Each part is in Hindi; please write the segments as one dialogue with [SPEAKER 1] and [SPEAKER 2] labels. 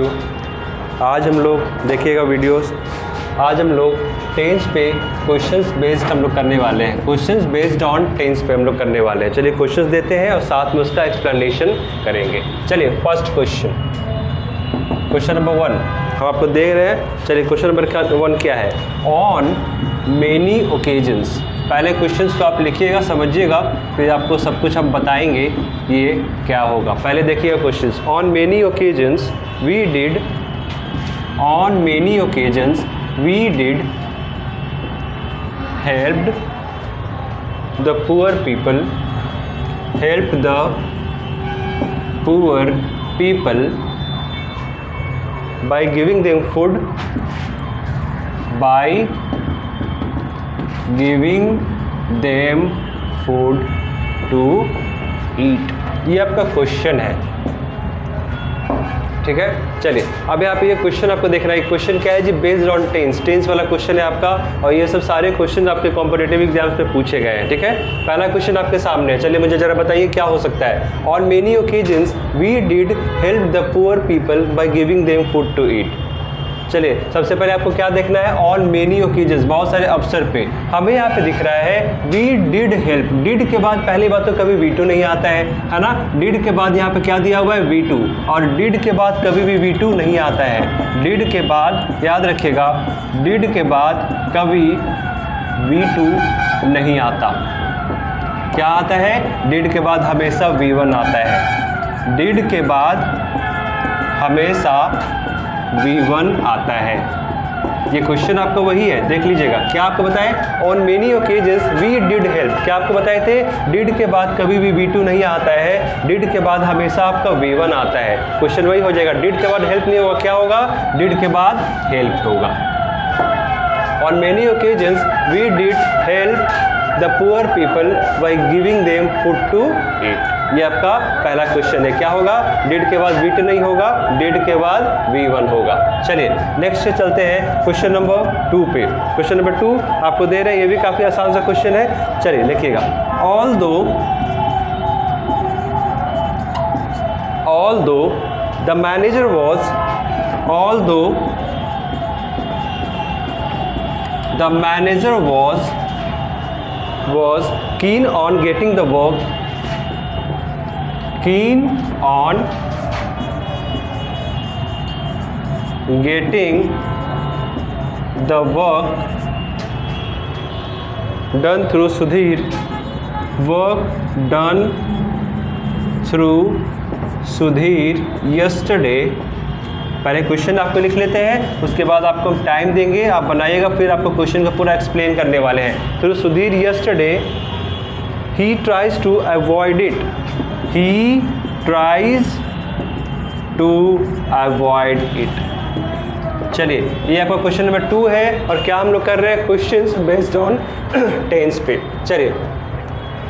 [SPEAKER 1] यू। आज हम लोग देखिएगा वीडियोस, आज हम लोग टेंस पे क्वेश्चंस बेस्ड हम लोग करने वाले हैं। क्वेश्चंस बेस्ड ऑन टेंस पे हम लोग करने वाले हैं। चलिए क्वेश्चंस देते हैं और साथ में उसका एक्सप्लेनेशन करेंगे। चलिए फर्स्ट क्वेश्चन नंबर 1 हम आपको दे रहे हैं। चलिए क्वेश्चन नंबर 1 क्या है? On many occasions. पहले क्वेश्चंस को आप लिखिएगा, समझिएगा, फिर आपको सब कुछ हम बताएंगे ये क्या होगा। पहले देखिएगा questions. On many occasions we did, on many occasions we did helped the poor people, helped the poor people by giving them food, by giving them food to eat। ये आपका क्वेश्चन है, ठीक है। चलिए अब यहाँ पे ये क्वेश्चन आपको देखना है। क्वेश्चन क्या है जी? बेस्ड ऑन टेंस, टेंस वाला क्वेश्चन है आपका, और ये सब सारे क्वेश्चन आपके कॉम्पिटिटिव एग्जाम्स में पूछे गए हैं, ठीक है। पहला क्वेश्चन आपके सामने है। चलिए मुझे जरा बताइए क्या हो सकता है। On many occasions we did help the poor people by giving them food to eat. चलिए सबसे पहले आपको क्या देखना है? ऑन मेनी ओकेजन्स, बहुत सारे अवसर पे। हमें यहाँ पे दिख रहा है वी डिड हेल्प। डिड के बाद पहली बात तो कभी V2 नहीं आता है ना। डिड के बाद यहाँ पे क्या दिया हुआ है? V2। और डिड के बाद कभी भी V2 नहीं आता है। डिड के बाद याद रखिएगा, डिड के बाद कभी V2 नहीं आता। क्या आता है? डिड के बाद हमेशा V1 आता है। डिड के बाद हमेशा V1 आता है। ये क्वेश्चन आपका वही है, देख लीजिएगा। क्या आपको बताएं? On many occasions we did help. क्या आपको बताए थे? डिड के बाद कभी भी V2 नहीं आता है। डिड के बाद हमेशा आपका V1 आता है। क्वेश्चन वही हो जाएगा। डिड के बाद हेल्प नहीं होगा, क्या होगा? डिड के बाद हेल्प होगा। On many occasions we did help the poor people by giving them food to eat. ये आपका पहला क्वेश्चन है। क्या होगा? डिड के बाद V2 नहीं होगा, डिड के बाद V1 होगा। चलिए नेक्स्ट से चलते हैं क्वेश्चन नंबर 2 पे। क्वेश्चन नंबर 2 आपको दे रहे हैं, ये भी काफ़ी आसान सा क्वेश्चन है। चलिए लिखिएगा। although the manager was keen on getting the work done through Sudhir yesterday। पहले क्वेश्चन आपको लिख लेते हैं, उसके बाद आपको टाइम देंगे, आप बनाइएगा, फिर आपको क्वेश्चन का पूरा एक्सप्लेन करने वाले हैं। Through Sudhir yesterday he tries to avoid it। He tries to avoid it। चलिए ये आपका क्वेश्चन नंबर 2 है। और क्या हम लोग कर रहे हैं? क्वेश्चंस बेस्ड ऑन टेंस पे। चलिए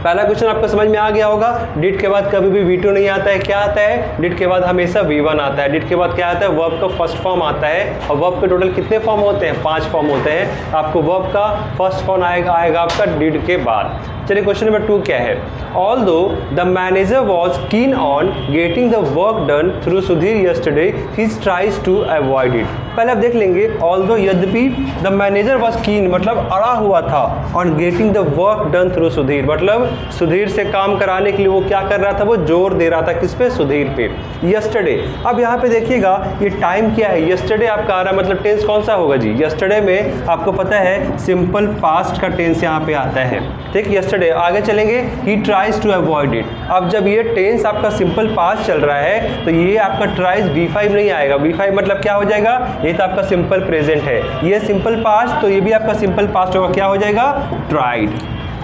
[SPEAKER 1] पहला क्वेश्चन आपको समझ में आ गया होगा। डिड के बाद कभी भी V2 नहीं आता है। क्या आता है? डिड के बाद हमेशा V1 आता है। डिड के बाद क्या आता है? वर्ब का फर्स्ट फॉर्म आता है। और वर्ब के टोटल कितने फॉर्म होते हैं? 5 फॉर्म होते हैं। आपको वर्ब का फर्स्ट फॉर्म आएगा आपका डिड के बाद। चलिए क्वेश्चन नंबर 2 क्या है? Although the manager was keen on getting the work done through Sudhir yesterday, he tries to avoid it। पहले आप देख लेंगे। Although यद्यपि the manager was keen मतलब अड़ा हुआ था, on getting the work done through Sudhir मतलब सुधीर से काम कराने के लिए वो क्या कर रहा था? वो जोर दे रहा था किस पे? सुधीर पे। yesterday, अब यहाँ पे देखिएगा ये टाइम क्या है? yesterday आपका आ रहा है, मतलब टेंस कौन सा होगा जी? yesterday में आपको पता है सिंपल पास्ट का टेंस यहाँ पे आता है, ठीक। yesterday आगे चलेंगे। he tries to avoid it। अब जब ये टेंस आपका सिंपल पास्ट चल रहा है तो ये आपका ट्राइज V5 नहीं आएगा। V5 मतलब क्या हो जाएगा? ये तो आपका सिंपल प्रेजेंट है, ये सिंपल पास्ट, तो ये भी आपका सिंपल पास्ट होगा। क्या हो जाएगा? ट्राइड।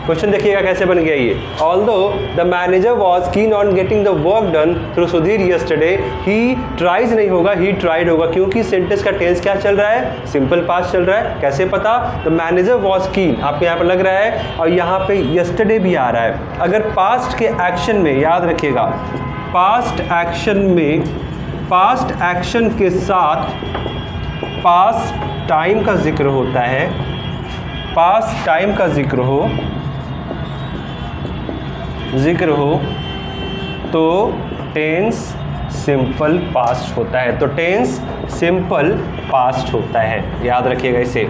[SPEAKER 1] क्वेश्चन देखिएगा कैसे बन गया ये। Although the manager was keen on getting the work done through Sudhir yesterday, he tries नहीं होगा, he tried होगा, क्योंकि सेंटेंस का टेंस क्या चल रहा है? सिंपल पास्ट चल रहा है। कैसे पता? The manager was keen आपको यहाँ पर लग रहा है, और यहाँ पे yesterday भी आ रहा है। अगर पास्ट के एक्शन में याद रखिएगा, पास्ट एक्शन के साथ पास्ट टाइम का जिक्र होता है, पास्ट टाइम का जिक्र हो तो टेंस सिंपल पास्ट होता है। तो टेंस सिंपल पास्ट होता है, याद रखिएगा इसे।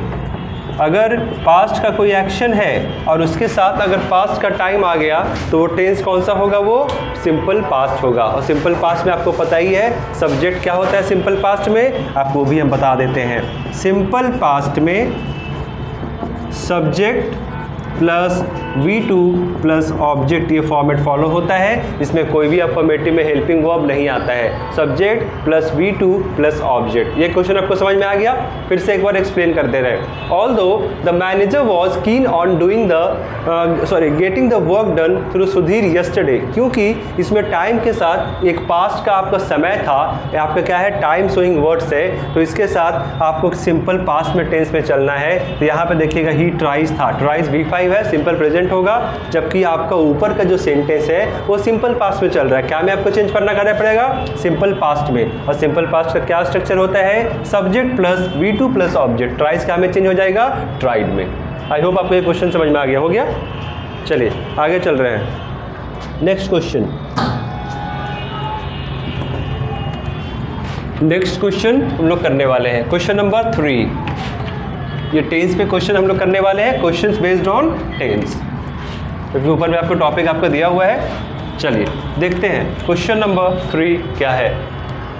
[SPEAKER 1] अगर पास्ट का कोई एक्शन है और उसके साथ अगर पास्ट का टाइम आ गया तो वो टेंस कौन सा होगा, वो सिंपल पास्ट होगा। और सिंपल पास्ट में आपको पता ही है सब्जेक्ट क्या होता है सिंपल पास्ट में, आपको भी हम बता देते हैं। सिंपल पास्ट में subject plus V2 plus object, ये फॉर्मेट फॉलो होता है। इसमें कोई भी अफर्मेटिव में हेल्पिंग वर्ब नहीं आता है। Subject plus V2 plus object. ये क्वेश्चन आपको समझ में आ गया? फिर से एक बार एक्सप्लेन करते रहे। Although the manager was keen on doing getting the work done through Sudhir yesterday, क्योंकि इसमें टाइम के साथ एक पास्ट का आपका समय था, आपका क्या है टाइम शोइंग वर्ड्स है, तो इसके साथ आपको सिंपल पास्ट में टेंस में चलना है। तो यहाँ पे देखिएगा ही ट्राइज था, ट्राइज V5 है, सिंपल प्रेजेंट होगा, जबकि आपका ऊपर का जो सेंटेंस है वो सिंपल पास्ट में चल रहा है। क्या में आपको चेंज करना पड़ेगा, सिंपल पास्ट में। और सिंपल पास्ट का क्या स्ट्रक्चर होता है, subject plus V2 plus object. Tries क्या में चेंज हो जाएगा, ट्राइड में। आई होप आपको ये क्वेश्चन समझ में आ गया, हो गया। चलिए आगे चल रहे हैं। नेक्स्ट क्वेश्चन हम लोग करने वाले हैं क्वेश्चन नंबर 3। ये टेंस पे क्वेश्चन हम लोग करने वाले हैं, क्वेश्चंस बेस्ड ऑन टेंस, क्योंकि ऊपर में आपको टॉपिक आपका दिया हुआ है। चलिए देखते हैं क्वेश्चन नंबर 3 क्या है।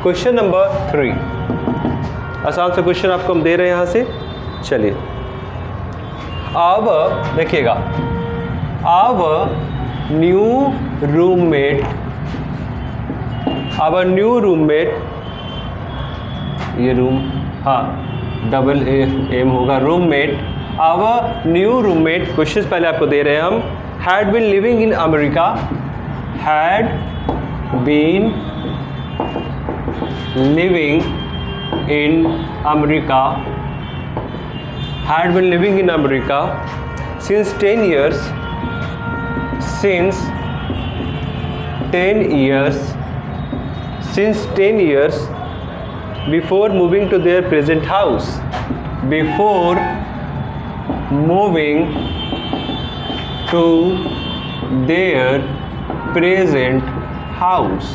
[SPEAKER 1] क्वेश्चन नंबर 3 आसान सा क्वेश्चन आपको हम दे रहे हैं यहाँ से। चलिए अब देखिएगा, आवर न्यू रूममेट, ये रूम, हाँ डबल एम होगा, roommate. Our new roommate, question पहले आपको दे रहे हैं हम। Had been living in America, had been living in America, had been living in America since 10 years, since 10 years before moving to their present house, before moving to their present house।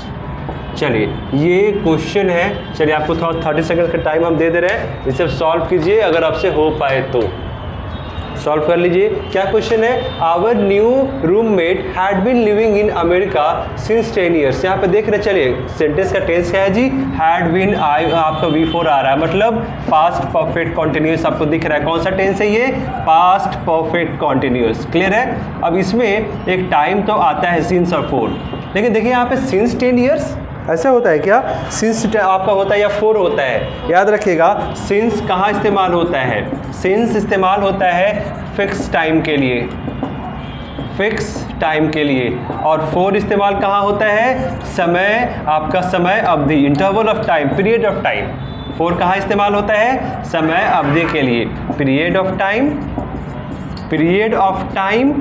[SPEAKER 1] चलिए ये क्वेश्चन है। चलिए आपको थोड़ा 30 सेकंड का टाइम हम दे दे रहे हैं, इसे सॉल्व कीजिए अगर आपसे हो पाए तो सॉल्व कर लीजिए। क्या क्वेश्चन है, our new roommate had been living in America since 10 years. यहाँ पे देख रहे, चलिए सेंटेंस का टेंस क्या है जी, हैड बीन, आपका V4 आ रहा है, मतलब पास्ट परफेक्ट कॉन्टिन्यूस आपको दिख रहा है। कौन सा टेंस है ये, पास्ट परफेक्ट कॉन्टिन्यूस। क्लियर है। अब इसमें एक टाइम तो आता है सिंस और फोर, लेकिन देखिए यहाँ पे सिंस 10 ईयर्स ऐसा होता है क्या, सिंस आपका होता है या फोर होता है। याद रखिएगा सिंस कहाँ इस्तेमाल होता है, सिंस इस्तेमाल होता है फिक्स टाइम के लिए, फिक्स टाइम के लिए। और फोर इस्तेमाल कहाँ होता है, समय, आपका समय अवधि, interval of time, period of time. Four कहाँ इस्तेमाल होता है, समय अवधि के लिए, period of time, period of time,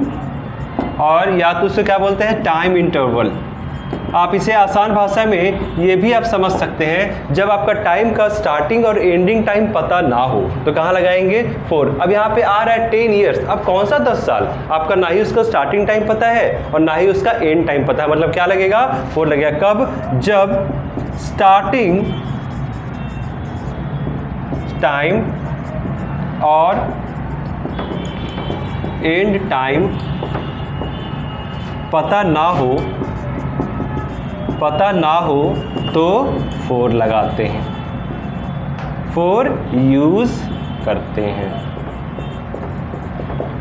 [SPEAKER 1] और या तो उसे क्या बोलते हैं, टाइम इंटरवल। आप इसे आसान भाषा में ये भी आप समझ सकते हैं, जब आपका टाइम का स्टार्टिंग और एंडिंग टाइम पता ना हो तो कहाँ लगाएंगे, फोर। अब यहाँ पे आ रहा है 10 ईयर्स, अब कौन सा 10 साल, आपका ना ही उसका स्टार्टिंग टाइम पता है और ना ही उसका एंड टाइम पता है, मतलब क्या लगेगा, फोर लगेगा। कब, जब स्टार्टिंग टाइम और एंड टाइम पता ना हो तो फोर लगाते हैं, फोर यूज करते हैं।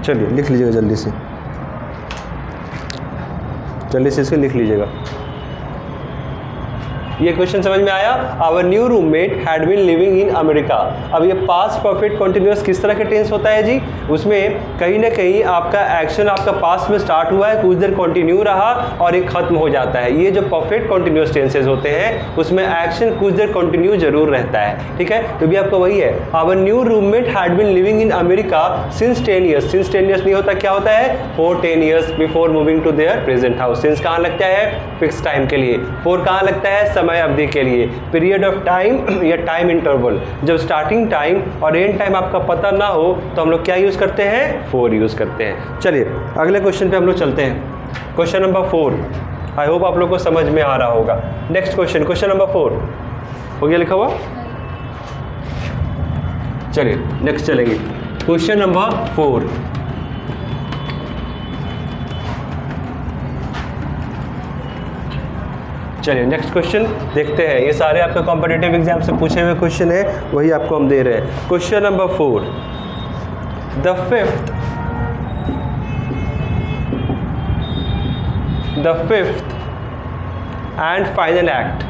[SPEAKER 1] चलिए लिख लीजिएगा जल्दी से इसको लिख लीजिएगा। ये क्वेश्चन समझ में आया, our new roommate had been living in America. अब ये पास्ट परफेक्ट कॉन्टिन्यूअस किस तरह के टेंस होता है जी, उसमें कहीं ना कहीं आपका एक्शन आपका पास्ट में स्टार्ट हुआ है, कुछ देर कंटिन्यू रहा और एक खत्म हो जाता है। ये जो परफेक्ट कॉन्टिन्यूअस टेंसेज होते हैं उसमें एक्शन कुछ देर कंटिन्यू जरूर रहता है, ठीक है। तो भी आपका वही है, our new roommate had been living in America since 10 years. Since 10 years नहीं होता, क्या होता है, for 10 years before moving to their present house. Since कहाँ लगता है, फिक्स टाइम के लिए। फोर कहाँ लगता है, समय अवधि के लिए, पीरियड ऑफ टाइम या टाइम इंटरवल। जब स्टार्टिंग टाइम और एंड टाइम आपका पता ना हो तो हम लोग क्या यूज करते हैं, फोर यूज करते हैं। चलिए अगले क्वेश्चन पे हम लोग चलते हैं। क्वेश्चन नंबर 4, आई होप आप लोग को समझ में आ रहा होगा। नेक्स्ट क्वेश्चन, क्वेश्चन नंबर 4 हो गया लिखा हुआ। चलिए नेक्स्ट चलेंगे, क्वेश्चन नंबर 4। चलिए नेक्स्ट क्वेश्चन देखते हैं। ये सारे आपके कॉम्पिटिटिव एग्जाम से पूछे हुए क्वेश्चन है, वही आपको हम दे रहे हैं। Question number 4, the fifth and final act,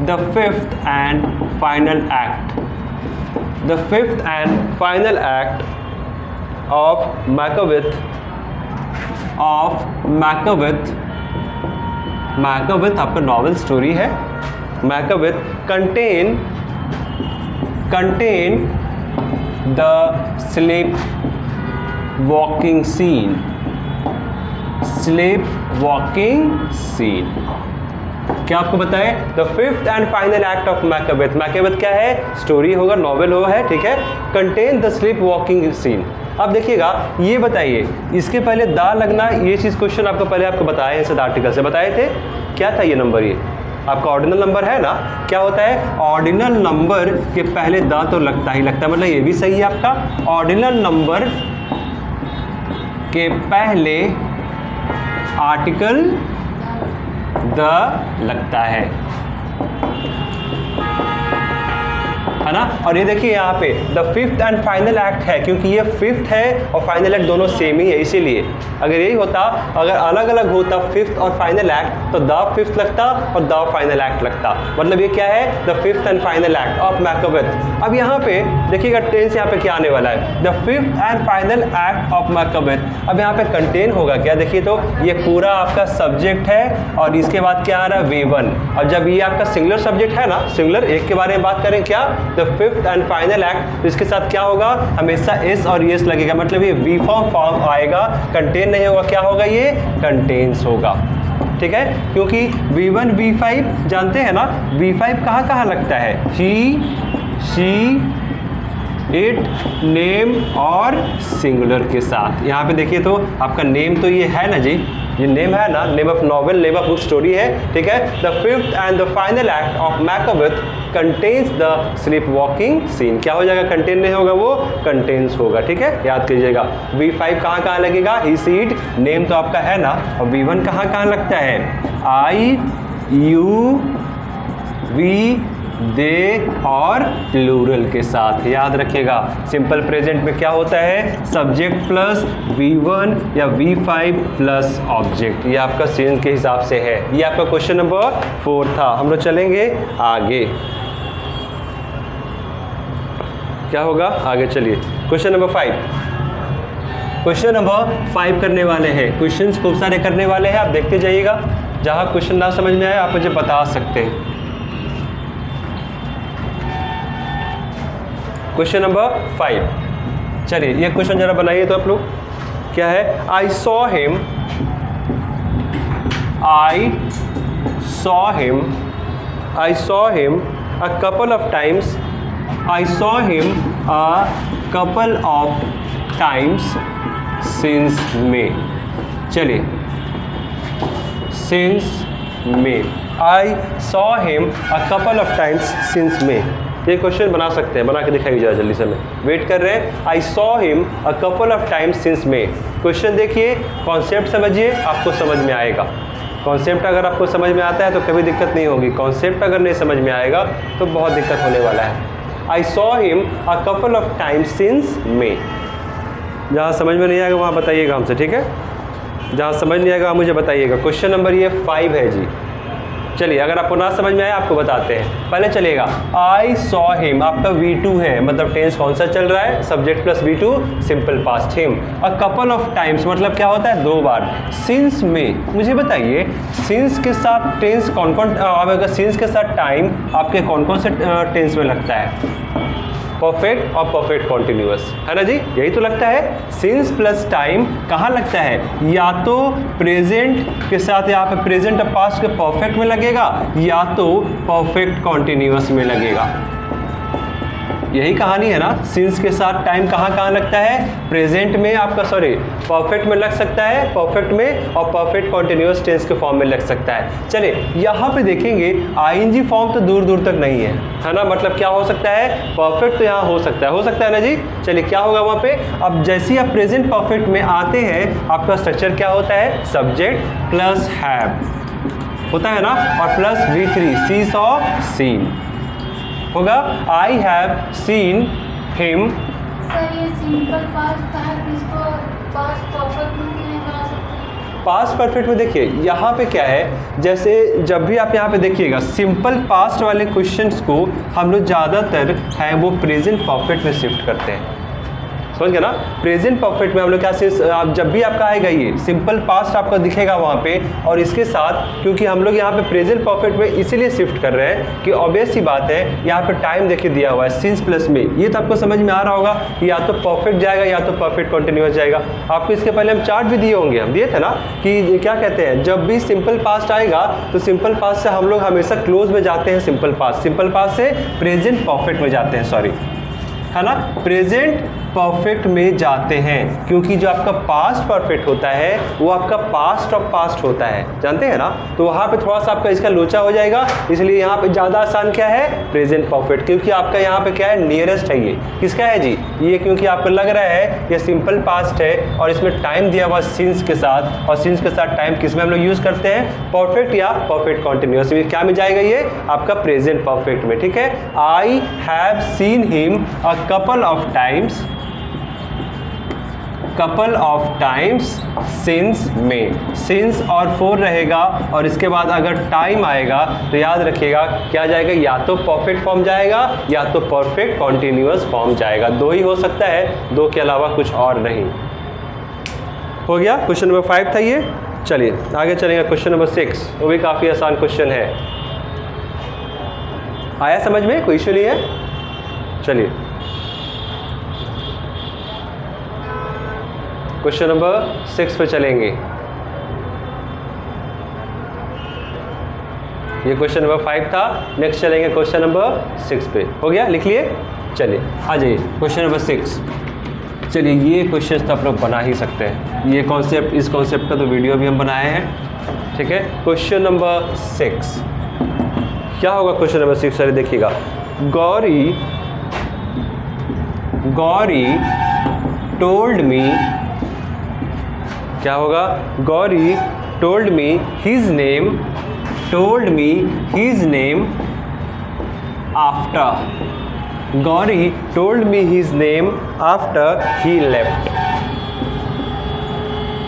[SPEAKER 1] the fifth and final act, the fifth and final act of Macbeth आपका नॉवेल स्टोरी है। Macbeth contain the sleep walking scene, क्या आपको बताए? The fifth and final act of Macbeth. Macbeth क्या है? स्टोरी होगा, नॉवेल होगा है, ठीक है। Contain the sleep walking scene. अब देखिएगा, ये बताइए, इसके पहले दा लगना, ये चीज़ क्वेश्चन आपको पहले आपको बताया है, आर्टिकल से बताए थे। क्या था ये नंबर? ये आपका ऑर्डिनल नंबर है ना। क्या होता है? ऑर्डिनल नंबर के पहले दा तो लगता ही लगता है, मतलब ये भी सही है आपका। ऑर्डिनल नंबर के पहले आर्टिकल द लगता है ना। और ये देखिए यहाँ पे the fifth and final act है, क्योंकि ये फिफ्थ है और फाइनल एक्ट दोनों सेम ही है, इसीलिए। अगर यही होता, अगर अलग अलग होता फिफ्थ और फाइनल एक्ट, तो द फिफ्थ लगता और द फाइनल एक्ट लगता। मतलब ये क्या है? The fifth and final act of Macbeth. अब यहाँ पे देखिएगा टेंस यहाँ पे क्या आने वाला है? The fifth and final act of Macbeth. अब यहाँ पे कंटेन होगा क्या? देखिए तो ये पूरा आपका सब्जेक्ट है और इसके बाद क्या आ रहा है? V1। और जब ये आपका सिंगुलर सब्जेक्ट है ना, सिंगुलर एक के बारे में बात करें, क्या? The fifth and final act, तो इसके साथ क्या होगा? हमेशा एस और एस लगेगा, मतलब ये वी फॉर्म आएगा, कंटेन नहीं होगा। क्या होगा? ये कंटेन्स होगा, ठीक है। क्योंकि V1 V5 जानते हैं ना, V5 कहाँ कहाँ लगता है? ही, शी, इट, नेम और सिंगुलर के साथ। यहाँ पे देखिए तो आपका नेम तो ये है ना जी, ये नेम है ना, name of novel, name of book story है, ठीक है। The fifth and the final act of Macbeth contains the sleep walking scene. क्या हो जाएगा? कंटेन नहीं होगा, वो कंटेन्स होगा, ठीक है। याद कीजिएगा, V5 कहाँ कहाँ लगेगा? ही, सी, इट, नेम तो आपका है ना। और V1 कहाँ कहाँ लगता है? आई, यू, वी, दे और प्लूरल के साथ। याद रखिएगा, सिंपल प्रेजेंट में क्या होता है? सब्जेक्ट प्लस V1 या V5 प्लस ऑब्जेक्ट। ये आपका सेंस के हिसाब से है। ये आपका क्वेश्चन नंबर 4 था। हम लोग चलेंगे आगे, क्या होगा आगे? चलिए क्वेश्चन नंबर 5। क्वेश्चन नंबर 5 करने वाले हैं। क्वेश्चंस खूब सारे करने वाले हैं, आप देखते जाइएगा। जहाँ क्वेश्चन ना समझ में आए आप मुझे बता सकते हैं। क्वेश्चन नंबर 5, चलिए ये क्वेश्चन जरा बनाइए तो आप लोग। क्या है? I saw him a couple of times. I saw him a couple of times since May. चलिए, since May. I saw him a couple of times since May. ये क्वेश्चन बना सकते हैं, बना के दिखाइए जरा जल्दी से, मैं वेट कर रहे हैं। आई saw him a couple of times since may. Question देखिए, कॉन्सेप्ट समझिए, आपको समझ में आएगा। कॉन्सेप्ट अगर आपको समझ में आता है तो कभी दिक्कत नहीं होगी, कॉन्सेप्ट अगर नहीं समझ में आएगा तो बहुत दिक्कत होने वाला है। I saw him a couple of times since May. जहाँ समझ में नहीं आएगा वहाँ बताइएगा हमसे, ठीक है। जहाँ समझ नहीं आएगा मुझे बताइएगा। क्वेश्चन नंबर ये 5 है जी। चलिए, अगर आपको ना समझ में आए आपको बताते हैं। पहले चलेगा, आई सॉ हिम, आपका V2 है, मतलब टेंस कौन सा चल रहा है? Subject plus V2, simple past. Him a couple of times मतलब क्या होता है? 2 बार। सिंस में, मुझे बताइए सिंस के साथ टेंस कौन कौन, अगर सिंस के साथ टाइम आपके कौन कौन से टेंस में लगता है? परफेक्ट और परफेक्ट कॉन्टिन्यूअस, है ना जी, यही तो लगता है। सिंस प्लस टाइम कहाँ लगता है? या तो प्रेजेंट के साथ, यहाँ पे प्रेजेंट और पास्ट के परफेक्ट में लगेगा, या तो परफेक्ट कॉन्टिन्यूअस में लगेगा। यही कहानी है ना, सिंस के साथ टाइम कहाँ लगता है, प्रेजेंट में आपका परफेक्ट में लग सकता है, परफेक्ट में, और परफेक्ट कॉन्टिन्यूअस टेंस के फॉर्म में लग सकता है। चलिए यहाँ पे देखेंगे आईएनजी फॉर्म तो दूर दूर तक नहीं है ना, मतलब क्या हो सकता है, परफेक्ट तो यहाँ हो सकता है ना जी। चलिए क्या होगा वहाँ पे, अब जैसे ही आप प्रेजेंट परफेक्ट में आते हैं आपका स्ट्रक्चर क्या होता है, सब्जेक्ट प्लस हैव होता है ना, और प्लस V3 सी सॉ सीन होगा। आई हैव सीन हिम।
[SPEAKER 2] सर ये सिंपल पास्ट है, इसको पास्ट परफेक्ट में नहीं बना सकते।
[SPEAKER 1] पास्ट परफेक्ट में देखिए यहाँ पे क्या है, जैसे जब भी आप यहाँ पे देखिएगा सिंपल पास्ट वाले क्वेश्चंस को हम लोग ज़्यादातर है वो प्रेजेंट परफेक्ट में शिफ्ट करते हैं, समझ गए ना। प्रेजेंट परफेक्ट में हम लोग क्या से, आप जब भी आपका आएगा ये सिंपल पास्ट आपका दिखेगा वहाँ पे, और इसके साथ क्योंकि हम लोग यहाँ पे प्रेजेंट परफेक्ट में इसीलिए शिफ्ट कर रहे हैं कि ऑब्वियस सी बात है यहाँ पे टाइम देखिए दिया हुआ है सिंस प्लस में, ये तो आपको समझ में आ रहा होगा कि या तो परफेक्ट जाएगा या तो परफेक्ट कॉन्टिन्यूअस जाएगा। आपको इसके पहले हम चार्ट भी दिए होंगे, हम दिए थे ना कि क्या कहते हैं, जब भी सिंपल पास्ट आएगा तो सिंपल पास्ट से हम लोग हमेशा क्लोज में जाते हैं, सिंपल पास्ट से प्रेजेंट परफेक्ट में जाते हैं, सॉरी है ना, प्रेजेंट परफेक्ट में जाते हैं, क्योंकि जो आपका पास्ट परफेक्ट होता है वो आपका पास्ट ऑफ पास्ट होता है, जानते हैं ना। तो वहाँ पे थोड़ा सा आपका इसका लोचा हो जाएगा, इसलिए यहाँ पे ज़्यादा आसान क्या है, प्रेजेंट परफेक्ट, क्योंकि आपका यहाँ पे क्या है, नियरेस्ट है। ये किसका है जी, ये क्योंकि आपको लग रहा है ये सिंपल पास्ट है और इसमें टाइम दिया हुआ सिंस के साथ, और सिंस के साथ टाइम किस में हम लोग यूज़ करते हैं, परफेक्ट या परफेक्ट कॉन्टिन्यूअस। क्या में जाएगा ये आपका प्रेजेंट परफेक्ट में, ठीक है। I have seen him a couple of times since में, सिंस और फोर रहेगा, और इसके बाद अगर टाइम आएगा तो याद रखिएगा क्या जाएगा, या तो परफेक्ट फॉर्म जाएगा या तो परफेक्ट कॉन्टिन्यूअस फॉर्म जाएगा, दो ही हो सकता है, दो के अलावा कुछ और नहीं। हो गया, क्वेश्चन नंबर 5 था ये। चलिए आगे चलेंगे, क्वेश्चन नंबर 6, वो भी काफ़ी आसान क्वेश्चन है। आया समझ में, कोई इशू नहीं है। चलिए क्वेश्चन नंबर 6 पे चलेंगे। ये क्वेश्चन नंबर 5 था, नेक्स्ट चलेंगे क्वेश्चन नंबर 6 पे। हो गया, लिख लिए। चलिए आ जाइए क्वेश्चन नंबर 6। चलिए ये क्वेश्चन तो आप लोग बना ही सकते हैं, ये कॉन्सेप्ट, इस कॉन्सेप्ट का तो वीडियो भी हम बनाए हैं, ठीक है। क्वेश्चन नंबर 6 क्या होगा, क्वेश्चन नंबर 6 चलिए देखिएगा। गौरी टोल्ड मी, क्या होगा, Gauri told me his name after, Gauri told me his name after he left.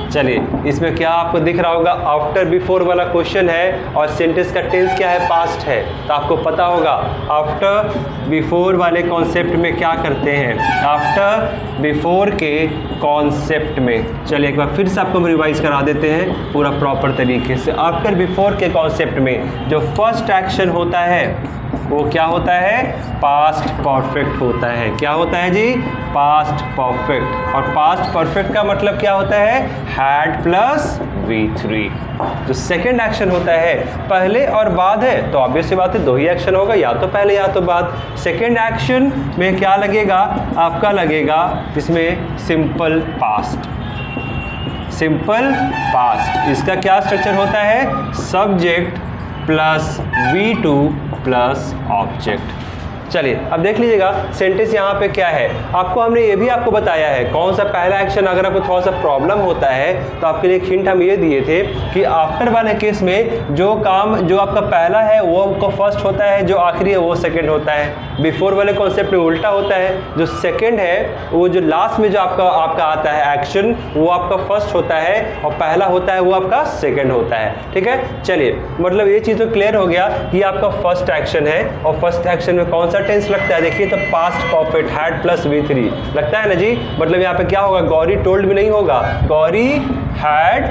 [SPEAKER 1] चलिए इसमें क्या आपको दिख रहा होगा, आफ्टर बिफोर वाला क्वेश्चन है और सेंटेंस का टेंस क्या है, पास्ट है, तो आपको पता होगा आफ्टर बिफोर वाले कॉन्सेप्ट में क्या करते हैं, आफ्टर बिफोर के कॉन्सेप्ट में। चलिए एक बार फिर से आपको रिवाइज करा देते हैं पूरा प्रॉपर तरीके से। आफ्टर बिफोर के कॉन्सेप्ट में जो फर्स्ट एक्शन होता है वो क्या होता है, पास्ट परफेक्ट होता है। क्या होता है जी, पास्ट परफेक्ट। और पास्ट परफेक्ट का मतलब क्या होता है, हैड प्लस V3। जो सेकेंड एक्शन होता है पहले और बाद है, तो ऑब्वियस सी बात है दो ही एक्शन होगा, या तो पहले या तो बाद। सेकेंड एक्शन में क्या लगेगा, आपका लगेगा इसमें सिंपल पास्ट, सिंपल पास्ट। इसका क्या स्ट्रक्चर होता है, subject plus V2 plus object. चलिए अब देख लीजिएगा सेंटेंस यहाँ पे क्या है। आपको हमने ये भी आपको बताया है कौन सा पहला एक्शन, अगर आपको थोड़ा सा प्रॉब्लम होता है तो आपके लिए एक हिंट हम ये दिए थे कि आफ्टर वाले केस में जो काम जो आपका पहला है वो आपका फर्स्ट होता है, जो आखिरी है वो सेकंड होता है। बिफोर वाले कॉन्सेप्ट में उल्टा होता है, जो सेकंड है वो जो लास्ट में जो आपका आता है एक्शन वो आपका फर्स्ट होता है और पहला होता है वो आपका सेकंड होता है। ठीक है, चलिए मतलब ये चीज़ तो क्लियर हो गया कि आपका फर्स्ट एक्शन है और फर्स्ट एक्शन में कौन सा टेंस लगता है। देखिए तो past perfect had plus V3 लगता है ना जी। मतलब यहाँ पे क्या होगा, गौरी टोल्ड भी नहीं होगा, गौरी हैड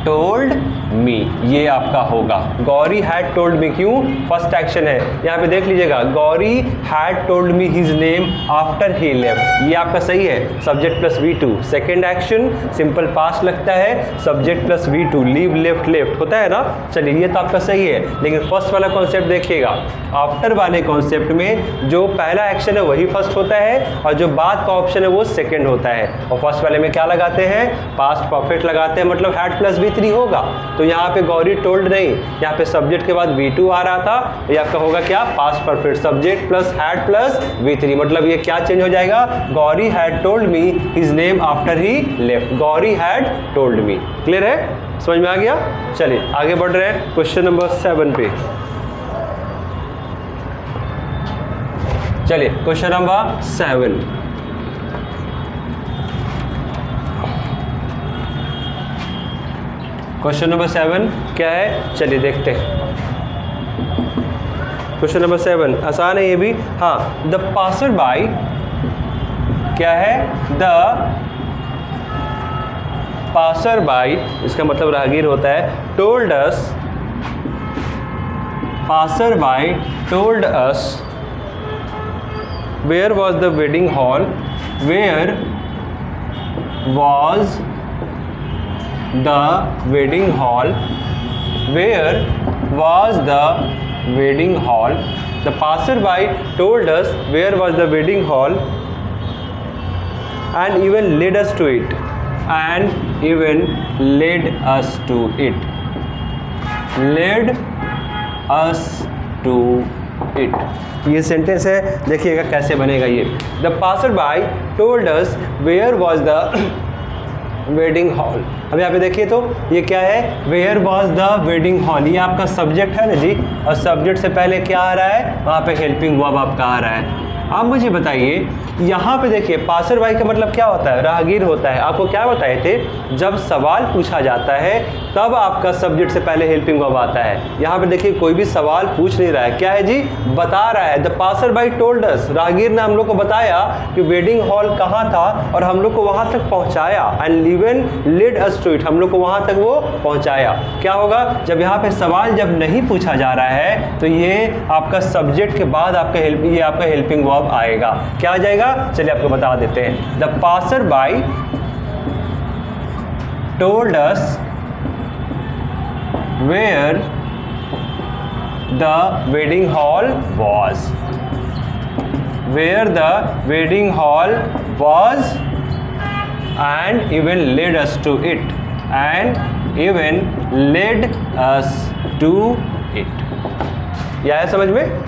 [SPEAKER 1] टोल्ड मी, ये आपका होगा। गौरी हैड टोल्ड मी, क्यों? फर्स्ट एक्शन है, यहाँ पे देख लीजिएगा, Gauri had told me his name after he left, ये आपका सही है, subject plus V2। Second action simple past लगता है, subject plus V2, leave left left होता है ना। चलिए ये तो आपका सही है, लेकिन फर्स्ट वाला कॉन्सेप्ट देखिएगा, आफ्टर वाले कॉन्सेप्ट में जो पहला एक्शन है वही फर्स्ट होता है और जो बाद का ऑप्शन है वो सेकेंड होता है। और फर्स्ट वाले में क्या लगाते हैं? पास्ट परफेक्ट लगाते हैं, मतलब हैड प्लस V3 होगा। तो यहाँ पे गौरी टोल्ड नहीं, यहाँ पे सब्जेक्ट के बाद V2 आ रहा था, ये आपका होगा क्या? Past perfect, subject plus had plus V3, मतलब ये क्या चेंज हो जाएगा? Gauri had told me his name after he left, Gauri had told me. Clear है? समझ में आ गया? चलिए आगे बढ़ रहे हैं क्वेश्चन नंबर 7 पे। चलिए क्वेश्चन नंबर 7, क्वेश्चन नंबर 7 क्या है? चलिए देखते हैं। क्वेश्चन नंबर 7 आसान है ये भी। हाँ, द पासर बाई क्या है? द पासर बाई, इसका मतलब राहगीर होता है। Told us, passer by told us where was the wedding hall, where was the wedding hall, where was the wedding hall? The passerby told us where was the wedding hall and even led us to it, and even led us to it, led us to it। ये सेंटेंस है, देखिएगा कैसे बनेगा ये। The passerby told us where was the wedding hall. अब यहाँ पे देखिए तो ये क्या है? Where was the wedding hall, ये आपका सब्जेक्ट है ना जी, और सब्जेक्ट से पहले क्या आ रहा है? वहाँ पे हेल्पिंग वर्ब आपका आ रहा है। आप मुझे बताइए, यहाँ पे देखिए पासर बाई का मतलब क्या होता है? राहगीर होता है। आपको क्या बताए थे? जब सवाल पूछा जाता है तब आपका सब्जेक्ट से पहले हेल्पिंग वर्ब आता है। यहाँ पे देखिए कोई भी सवाल पूछ नहीं रहा है, क्या है जी? बता रहा है। द पासर बाई टोल्ड अस, राहगीर ने हम लोग को बताया कि वेडिंग हॉल कहाँ था और हम लोग को वहाँ तक पहुँचाया, and even led us to it, हम लोग को वहाँ तक वो पहुँचाया। क्या होगा? जब यहाँ पे सवाल जब नहीं पूछा जा रहा है तो ये आपका सब्जेक्ट के बाद आपका ये आपका हेल्पिंग वर्ब आएगा। क्या आ जाएगा? चलिए आपको बता देते हैं। The passer by told us where the wedding hall was, where the wedding hall was, and even led us to it, and even led us to it. यह है समझ में?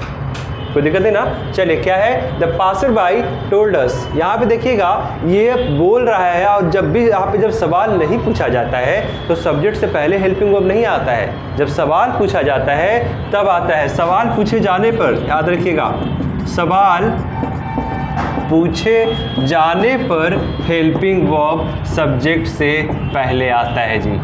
[SPEAKER 1] कोई दिक्कत नहीं ना। चलिए क्या है? द पासर बाई टोल्ड अस, यहाँ पे देखिएगा ये बोल रहा है, और जब भी यहाँ पे जब सवाल नहीं पूछा जाता है तो सब्जेक्ट से पहले हेल्पिंग वर्ब नहीं आता है। जब सवाल पूछा जाता है तब आता है। सवाल पूछे जाने पर, याद रखिएगा, सवाल पूछे जाने पर हेल्पिंग वर्ब सब्जेक्ट से पहले आता है जी,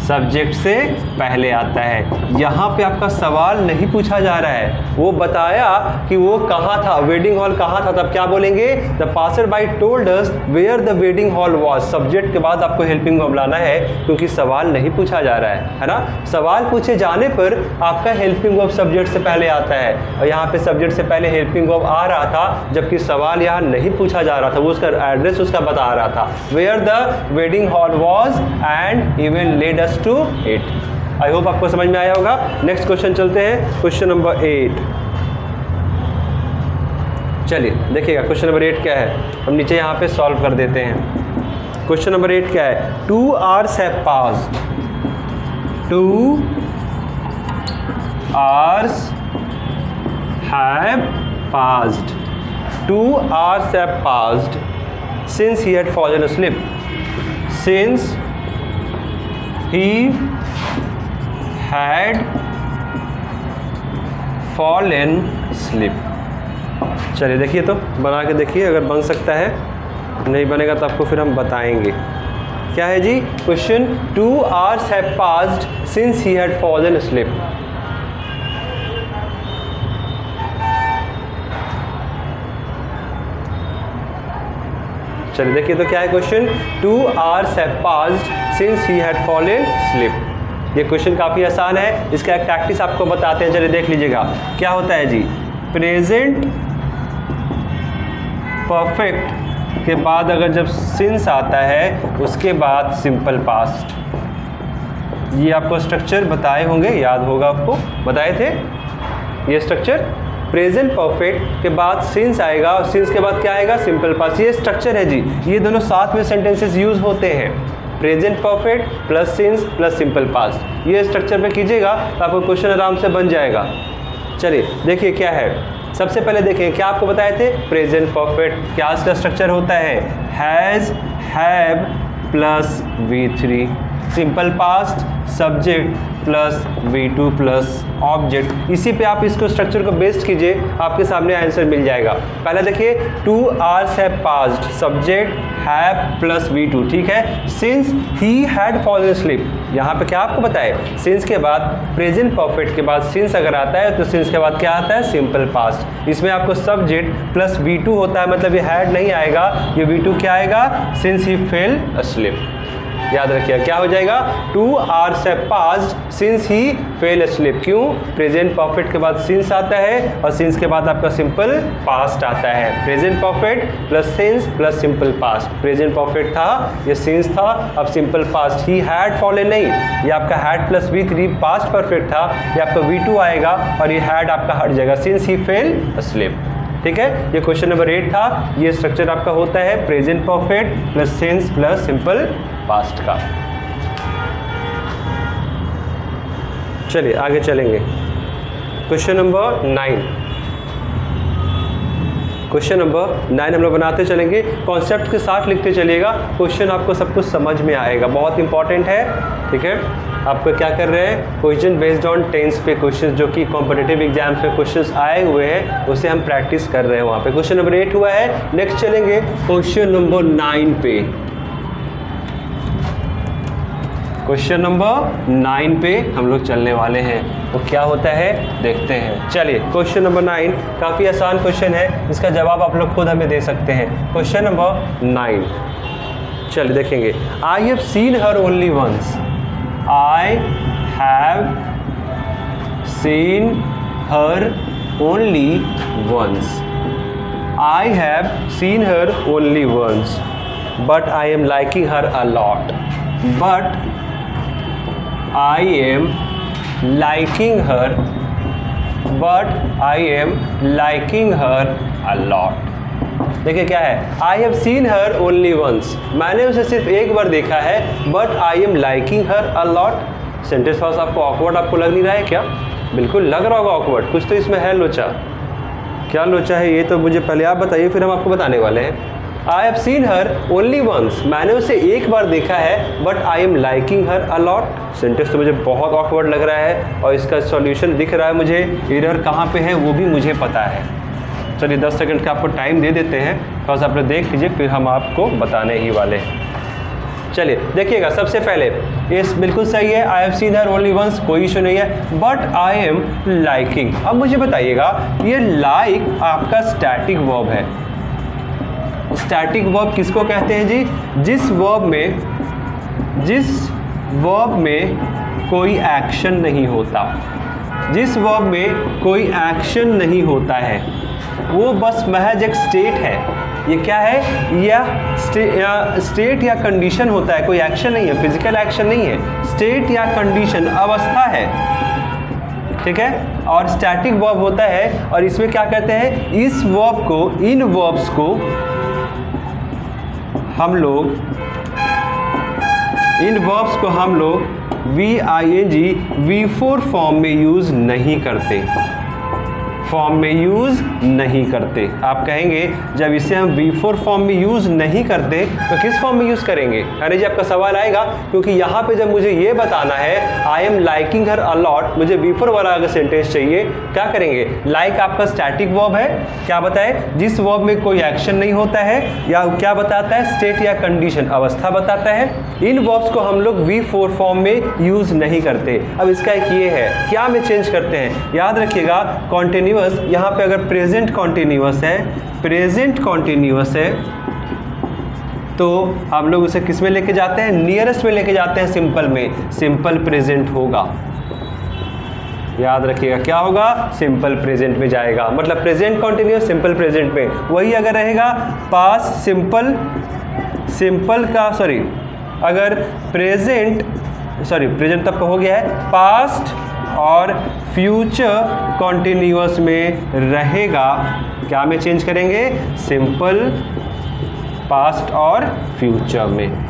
[SPEAKER 1] सब्जेक्ट से पहले आता है। यहाँ पे आपका सवाल नहीं पूछा जा रहा है, वो बताया कि वो कहाँ था, वेडिंग हॉल कहाँ था, तब क्या बोलेंगे? The passer by told us where the wedding hall was. Subject के बाद आपको हेल्पिंग वर्ब लाना है क्योंकि सवाल नहीं पूछा जा रहा है ना। सवाल पूछे जाने पर आपका हेल्पिंग वर्ब सब्जेक्ट से पहले आता है, और यहाँ पे सब्जेक्ट से पहले हेल्पिंग वर्ब आ रहा था, जबकि सवाल यहाँ नहीं पूछा जा रहा था, वो उसका एड्रेस उसका बता रहा था, where the wedding hall was and even led us to it. I hope आपको समझ में आया होगा। नेक्स्ट क्वेश्चन चलते हैं, क्वेश्चन नंबर 8। चलिए देखिएगा क्वेश्चन नंबर 8 क्या है, हम नीचे यहाँ पे सॉल्व कर देते हैं। क्वेश्चन नंबर 8 क्या है? 2 hours have passed, 2 hours have passed, 2 hours have passed since he had fallen asleep, since he had fallen asleep। चलिए देखिए तो बना के देखिए, अगर बन सकता है, नहीं बनेगा तो आपको फिर हम बताएंगे। क्या है जी question? 2 hours have passed since he had fallen asleep। चलिए देखिए तो क्या है question, 2 hours have passed since he had fallen asleep। ये क्वेश्चन काफ़ी आसान है, इसका एक प्रैक्टिस आपको बताते हैं, चलिए देख लीजिएगा क्या होता है जी। प्रेजेंट परफेक्ट के बाद अगर जब सिंस आता है उसके बाद सिंपल पास्ट, ये आपको स्ट्रक्चर बताए होंगे, याद होगा आपको, बताए थे ये स्ट्रक्चर। प्रेजेंट परफेक्ट के बाद सिंस आएगा और सिंस के बाद क्या आएगा, सिंपल पास्ट। ये स्ट्रक्चर है जी, ये दोनों साथ में सेंटेंसेस यूज होते हैं, present perfect plus since plus simple past. ये स्ट्रक्चर पे कीजिएगा तो आपको क्वेश्चन आराम से बन जाएगा। चलिए देखिए क्या है, सबसे पहले देखें क्या आपको बताए थे, प्रेजेंट परफेक्ट क्या इसका स्ट्रक्चर होता है, has, have plus V3, simple past subject plus V2 plus object. इसी पे आप इसको स्ट्रक्चर को बेस्ड कीजिए, आपके सामने आंसर मिल जाएगा। पहले देखिए 2 hours have passed, subject have plus V2, ठीक है। Since he had fallen sleep, यहाँ पे क्या आपको बताए, सिंस के बाद प्रेजेंट परफेक्ट के बाद सिंस अगर आता है तो सिंस के बाद क्या आता है, सिंपल पास्ट। इसमें आपको सब्जेक्ट प्लस V2 होता है, मतलब ये हैड नहीं आएगा, ये V2 क्या आएगा, सिंस ही फेल अस्लीप। याद रखिए क्या हो जाएगा, 2 hours have passed since he fell asleep। क्यों, प्रेजेंट परफेक्ट के बाद सिंस आता है और सिंस के बाद आपका सिंपल पास्ट आता है। Present perfect plus since plus simple past, present perfect था, ये सिंस था, अब simple past. He had fallen नहीं, ये आपका had plus V3 past perfect था, ये आपका V2 आएगा और ये हैड आपका हट जाएगा, सिंस ही फेल अस्लीप। ठीक है, ये क्वेश्चन नंबर 8 था। ये स्ट्रक्चर आपका होता है present perfect plus since plus simple past का। चलिए आगे चलेंगे, क्वेश्चन नंबर 9। क्वेश्चन नंबर 9 हम लोग बनाते चलेंगे, कॉन्सेप्ट के साथ लिखते चलिएगा, क्वेश्चन आपको सब कुछ समझ में आएगा, बहुत इंपॉर्टेंट है। ठीक है, आपको क्या कर रहे हैं, क्वेश्चन बेस्ड ऑन टेंस पे क्वेश्चन जो कि कॉम्पिटिटिव एग्जाम्स पे क्वेश्चंस आए हुए हैं उसे हम प्रैक्टिस कर रहे हैं वहाँ पे। क्वेश्चन नंबर 8 हुआ है, नेक्स्ट चलेंगे क्वेश्चन नंबर 9 पे। क्वेश्चन नंबर 9 पे हम लोग चलने वाले हैं, तो क्या होता है देखते हैं। चलिए क्वेश्चन नंबर 9 काफ़ी आसान क्वेश्चन है, इसका जवाब आप लोग खुद हमें दे सकते हैं। क्वेश्चन नंबर 9, चलिए देखेंगे। I have seen her only once, I have seen her only once. I have seen her only once, but I am liking her a lot. But I am liking her. But I am liking her a lot. देखिए क्या है, I have seen her only once, मैंने उसे सिर्फ एक बार देखा है, but I am liking her a lot. Sentence first आपको ऑकवर्ड आपको लग नहीं रहा है क्या, बिल्कुल लग रहा होगा ऑकवर्ड, कुछ तो इसमें है लोचा। क्या लोचा है ये तो मुझे पहले आप बताइए, फिर हम आपको बताने वाले हैं। I have seen her only once, मैंने उसे एक बार देखा है, but I am liking her a lot. Sentence तो मुझे बहुत ऑकवर्ड लग रहा है और इसका सॉल्यूशन दिख रहा है मुझे, एरर कहाँ पे है वो भी मुझे पता है। चलिए 10 सेकंड का आपको टाइम दे देते हैं, थोड़ा सा आप लोग देख लीजिए, फिर हम आपको बताने ही वाले हैं। चलिए देखिएगा, सबसे पहले ये बिल्कुल सही है, I have seen her only once, कोई इशू नहीं है, बट आई एम लाइकिंग। अब मुझे बताइएगा ये लाइक आपका स्टैटिक वर्ब है। स्टैटिक वर्ब किसको कहते हैं जी, जिस वर्ब में कोई एक्शन नहीं होता, जिस वर्ब में कोई एक्शन नहीं होता है, वो बस महज एक स्टेट है। ये क्या है, यह स्टेट या कंडीशन होता है, कोई एक्शन नहीं है, फिजिकल एक्शन नहीं है, स्टेट या कंडीशन अवस्था है। ठीक है, और स्टैटिक वर्ब होता है, और इसमें क्या कहते हैं, इस वर्ब को, इन वर्ब्स को हम लोग V4 फॉर्म में यूज़ नहीं करते, आप कहेंगे जब इसे हम V4 फॉर्म में यूज़ नहीं करते तो किस फॉर्म में यूज़ करेंगे। अरे जी आपका सवाल आएगा, क्योंकि यहाँ पे जब मुझे ये बताना है आई एम लाइकिंग हर अलॉट, मुझे V4 वाला अगर सेंटेंस चाहिए, क्या करेंगे, लाइक आपका स्टैटिक वर्ब है, क्या बताए, जिस वर्ब में कोई एक्शन नहीं होता है, या क्या बताता है, स्टेट या कंडीशन अवस्था बताता है। इन वर्ब्स को हम लोग V4 फॉर्म में यूज़ नहीं करते। अब इसका एक ये है, क्या में चेंज करते हैं, याद रखिएगा, कॉन्टिन्यूअस, यहाँ पे अगर प्रेजेंट कॉन्टिन्यूअस है, तो हम लोग उसे किस में लेके जाते हैं, नियरेस्ट में लेके जाते हैं, सिंपल में, सिंपल प्रेजेंट होगा। याद रखिएगा क्या होगा, सिंपल प्रेजेंट में जाएगा, मतलब प्रेजेंट कॉन्टिन्यूअस सिंपल प्रेजेंट में। वही अगर रहेगा पास्ट सिंपल का सॉरी, अगर प्रेजेंट तब हो गया है, पास्ट और फ्यूचर कॉन्टिन्यूअस में रहेगा, क्या में चेंज करेंगे, सिंपल पास्ट और फ्यूचर में,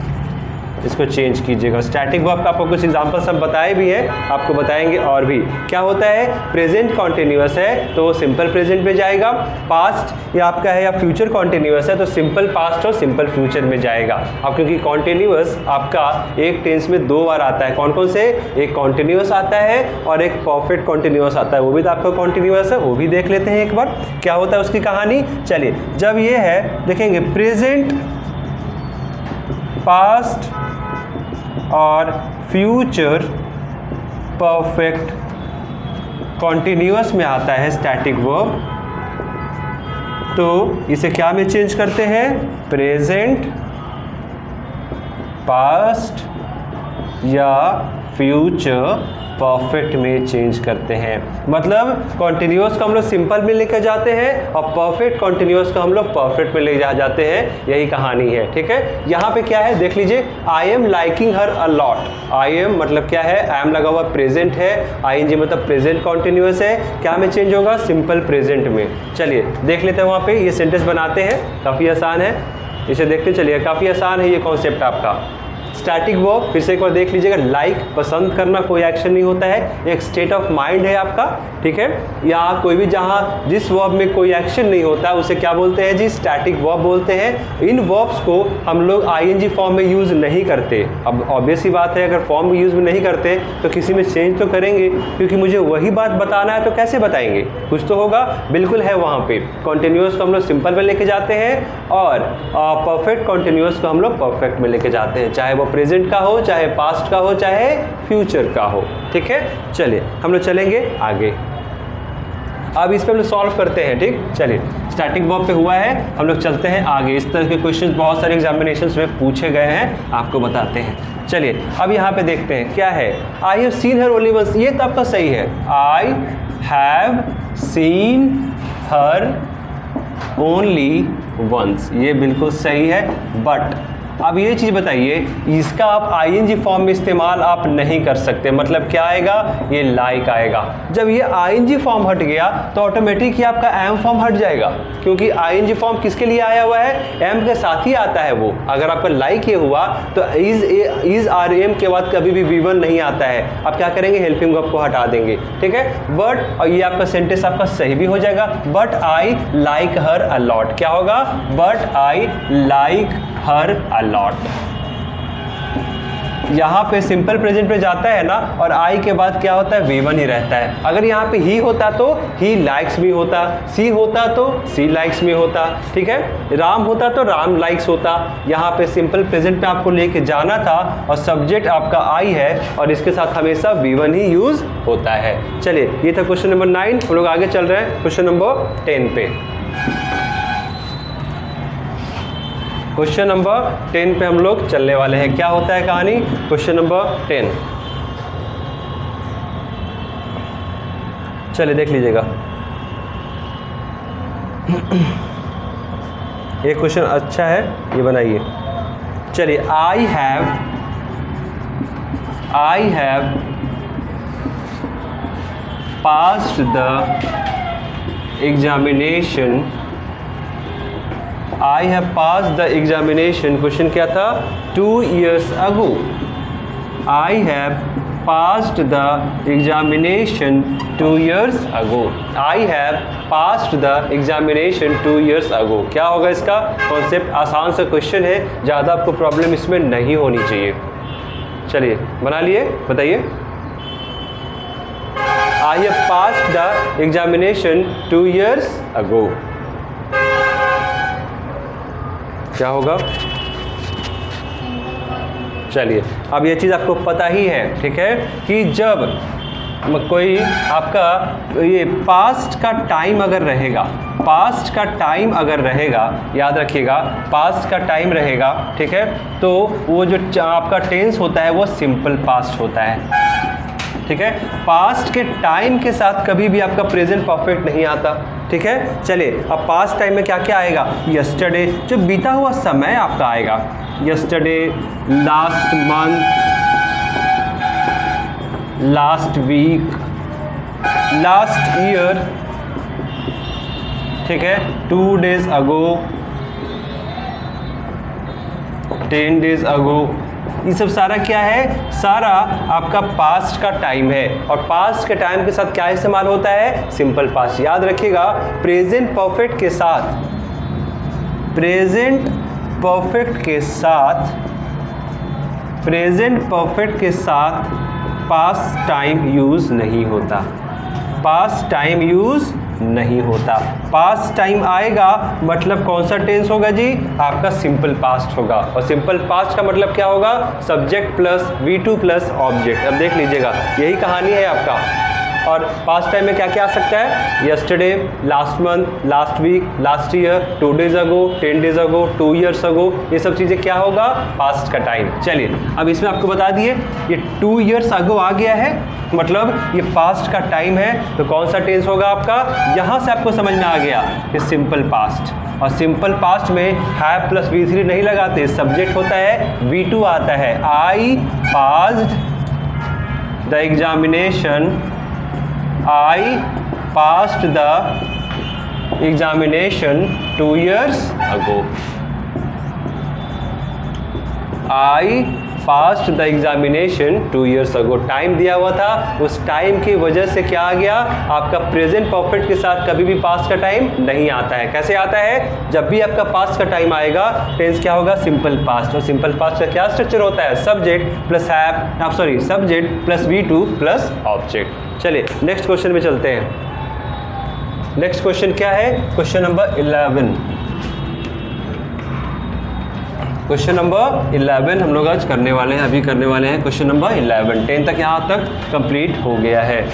[SPEAKER 1] इसको चेंज कीजिएगा। स्टैटिक वर्ब का आपको कुछ एग्जांपल सब बताए भी हैं, आपको बताएंगे और भी। क्या होता है, प्रेजेंट कॉन्टिन्यूअस है तो सिंपल प्रेजेंट में जाएगा, पास्ट या आपका है या फ्यूचर कॉन्टिन्यूअस है तो सिंपल पास्ट और सिंपल फ्यूचर में जाएगा। अब क्योंकि कॉन्टिन्यूअस आपका एक टेंस में 2 बार आता है, कौन कौन से, एक कॉन्टिन्यूअस आता है और एक परफेक्ट कॉन्टिन्यूअस आता है, वो भी तो आपका कॉन्टिन्यूअस है, वो भी देख लेते हैं एक बार क्या होता है उसकी कहानी। चलिए, जब ये है देखेंगे प्रेजेंट, पास्ट और फ्यूचर परफेक्ट कॉन्टिन्यूअस में आता है स्टैटिक वर्ब, तो इसे क्या में चेंज करते हैं, प्रेजेंट, पास्ट या फ्यूचर परफेक्ट में चेंज करते हैं। मतलब कॉन्टिन्यूअस को हम लोग सिंपल में लेकर जाते हैं और परफेक्ट कॉन्टिन्यूअस को हम लोग परफेक्ट में ले जाते हैं, यही कहानी है। ठीक है, यहाँ पे क्या है देख लीजिए, आई am liking her a lot. I am मतलब क्या है, आई एम लगा हुआ प्रेजेंट है, आईएनजी मतलब प्रेजेंट कॉन्टिन्यूअस है, क्या में चेंज होगा, सिंपल प्रेजेंट में। चलिए देख लेते हैं, वहाँ पे ये सेंटेंस बनाते हैं, काफ़ी आसान है, इसे देखते चलिए, काफ़ी आसान है ये कॉन्सेप्ट आपका। स्टैटिक वर्ब फिर से एक बार देख लीजिएगा, लाइक पसंद करना कोई एक्शन नहीं होता है, एक स्टेट ऑफ माइंड है आपका। ठीक है, यहाँ कोई भी जहाँ जिस वर्ब में कोई एक्शन नहीं होता उसे क्या बोलते हैं जी, स्टैटिक वर्ब बोलते हैं। इन वर्ब्स को हम लोग आईएनजी फॉर्म में यूज़ नहीं करते। अब ऑब्वियस ही बात है, अगर फॉर्म में यूज़ में नहीं करते तो किसी में चेंज तो करेंगे, क्योंकि मुझे वही बात बताना है तो कैसे बताएंगे, कुछ तो होगा, बिल्कुल है वहाँ पे। कॉन्टिन्यूअस को हम लोग सिंपल में लेके जाते हैं और परफेक्ट कॉन्टिन्यूअस को हम लोग परफेक्ट में लेके जाते हैं, चाहे वो प्रेजेंट का हो, चाहे पास्ट का हो, चाहे फ्यूचर का हो। ठीक है, चलिए हम लोग चलेंगे आगे, अब इस पे हम लोग सॉल्व करते हैं। ठीक, चलिए स्टैटिक वर्ब पे हुआ है, हम लोग चलते हैं आगे। इस तरह के क्वेश्चंस बहुत सारे एग्जामिनेशंस में पूछे गए हैं, आपको बताते हैं। चलिए अब यहाँ पे देखते हैं क्या है, I have seen her only once, ये तो आपका सही है, I have seen her only once, ये बिल्कुल सही है। बट अब ये चीज़ बताइए, इसका आप आईएनजी फॉर्म में इस्तेमाल आप नहीं कर सकते, मतलब क्या आएगा, ये लाइक आएगा। जब ये आईएनजी फॉर्म हट गया तो ऑटोमेटिक ही आपका एम फॉर्म हट जाएगा, क्योंकि आईएनजी फॉर्म किसके लिए आया हुआ है, एम के साथ ही आता है वो। अगर आपका लाइक ये हुआ तो इज आर एम के बाद कभी भी V1 नहीं आता है, आप क्या करेंगे, हेल्पिंग वर्ब को हटा देंगे। ठीक है, बट और ये आपका सेंटेंस आपका सही भी हो जाएगा, but I like her a lot, क्या होगा, but I like her a lot. यहाँ पे सिंपल प्रेजेंट पे जाता है ना, और आई के बाद क्या होता है, V1 ही रहता है। अगर यहाँ पे ही होता तो ही लाइक्स भी होता, सी होता तो सी लाइक्स में होता। ठीक है, राम होता तो राम लाइक्स होता। यहाँ पे सिंपल प्रेजेंट पे आपको लेके जाना था और सब्जेक्ट आपका आई है और इसके साथ हमेशा V1 ही यूज होता है। चलिए ये था क्वेश्चन नंबर 9, हम लोग आगे चल रहे हैं क्वेश्चन नंबर 10 पे। क्वेश्चन नंबर 10 पे हम लोग चलने वाले हैं। क्या होता है कहानी, क्वेश्चन नंबर 10, चलिए देख लीजिएगा। ये क्वेश्चन अच्छा है, ये बनाइए। चलिए, I have passed the examination, I have pass the examination, question क्या था, 2 years ago। I have passed the examination 2 years ago। I have passed the examination 2 years ago। क्या होगा इसका कॉन्सेप्ट, आसान सा क्वेश्चन है, ज़्यादा आपको प्रॉब्लम इसमें नहीं होनी चाहिए। चलिए बना लिए, बताइए। I have passed the examination 2 years ago, क्या होगा। चलिए अब ये चीज़ आपको पता ही है, ठीक है, कि जब कोई आपका ये पास्ट का टाइम अगर रहेगा, पास्ट का टाइम अगर रहेगा, याद रखिएगा पास्ट का टाइम रहेगा, ठीक है, तो वो जो आपका टेंस होता है वो सिंपल पास्ट होता है, ठीक है। पास्ट के टाइम के साथ कभी भी आपका प्रेजेंट परफेक्ट नहीं आता, ठीक है। चलिए अब पास्ट टाइम में क्या क्या आएगा, यस्टरडे जो बीता हुआ समय आपका आएगा, yesterday, last month, last week, last year, ठीक है, 2 days अगो, 10 days अगो, ये सब सारा क्या है, सारा आपका पास्ट का टाइम है। और पास्ट के टाइम के साथ क्या इस्तेमाल होता है, सिंपल पास्ट। याद रखिएगा प्रेजेंट परफेक्ट के साथ, प्रेजेंट परफेक्ट के साथ, प्रेजेंट परफेक्ट के साथ पास्ट टाइम यूज नहीं होता, पास्ट टाइम यूज नहीं होता। पास्ट टाइम आएगा मतलब कौन सा टेंस होगा जी, आपका सिंपल पास्ट होगा। और सिंपल पास्ट का मतलब क्या होगा, subject plus V2 plus object. अब देख लीजिएगा यही कहानी है आपका। और पास्ट टाइम में क्या क्या आ सकता है, yesterday, last month, last week, last year, 2 days ago, 10 days ago, 2 years ago, ये सब चीज़ें क्या होगा, पास्ट का टाइम। चलिए अब इसमें आपको बता दिए ये 2 years अगो आ गया है, मतलब ये पास्ट का टाइम है, तो कौन सा टेंस होगा आपका, यहाँ से आपको समझ में आ गया कि सिंपल पास्ट। और सिंपल पास्ट में हैव प्लस V3 नहीं लगाते, सब्जेक्ट होता है V2 आता है। I passed the examination, I passed the examination 2 years ago. I passed the examination 2 years ago. Time दिया हुआ था, उस टाइम की वजह से क्या आ गया, आपका प्रेजेंट परफेक्ट के साथ कभी भी पास्ट का टाइम नहीं आता है। कैसे आता है, जब भी आपका पास्ट का टाइम आएगा टेंस क्या होगा, सिंपल पास्ट। और सिंपल पास्ट का क्या स्ट्रक्चर होता है, subject plus subject plus V2 plus object. चलिए नेक्स्ट क्वेश्चन में चलते हैं। नेक्स्ट क्वेश्चन क्या है, क्वेश्चन नंबर 11। क्वेश्चन नंबर 11 हम लोग आज करने वाले हैं, अभी करने वाले हैं क्वेश्चन नंबर 11। 10 तक यहाँ तक कंप्लीट हो गया है।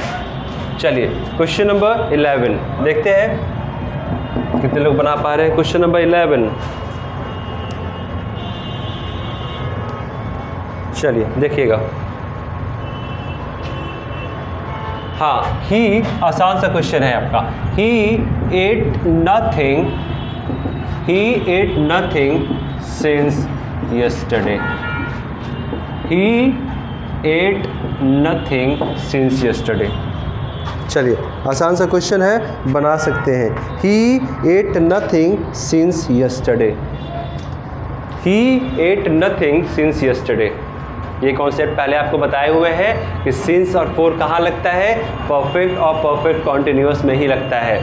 [SPEAKER 1] चलिए क्वेश्चन नंबर 11 देखते हैं कितने लोग बना पा रहे हैं। क्वेश्चन नंबर 11, चलिए देखिएगा। हाँ, ही आसान सा क्वेश्चन है आपका। ही एट नथिंग सिंस यस्टरडे। ही एट नथिंग सिंस यस्टरडे। चलिए आसान सा क्वेश्चन है, बना सकते हैं। ही एट नथिंग सिंस यस्टरडे। ही एट नथिंग सिंस यस्टरडे। ये कॉन्सेप्ट पहले आपको बताए हुए हैं कि सिंस और फोर कहाँ लगता है, परफेक्ट और परफेक्ट कॉन्टिन्यूअस में ही लगता है।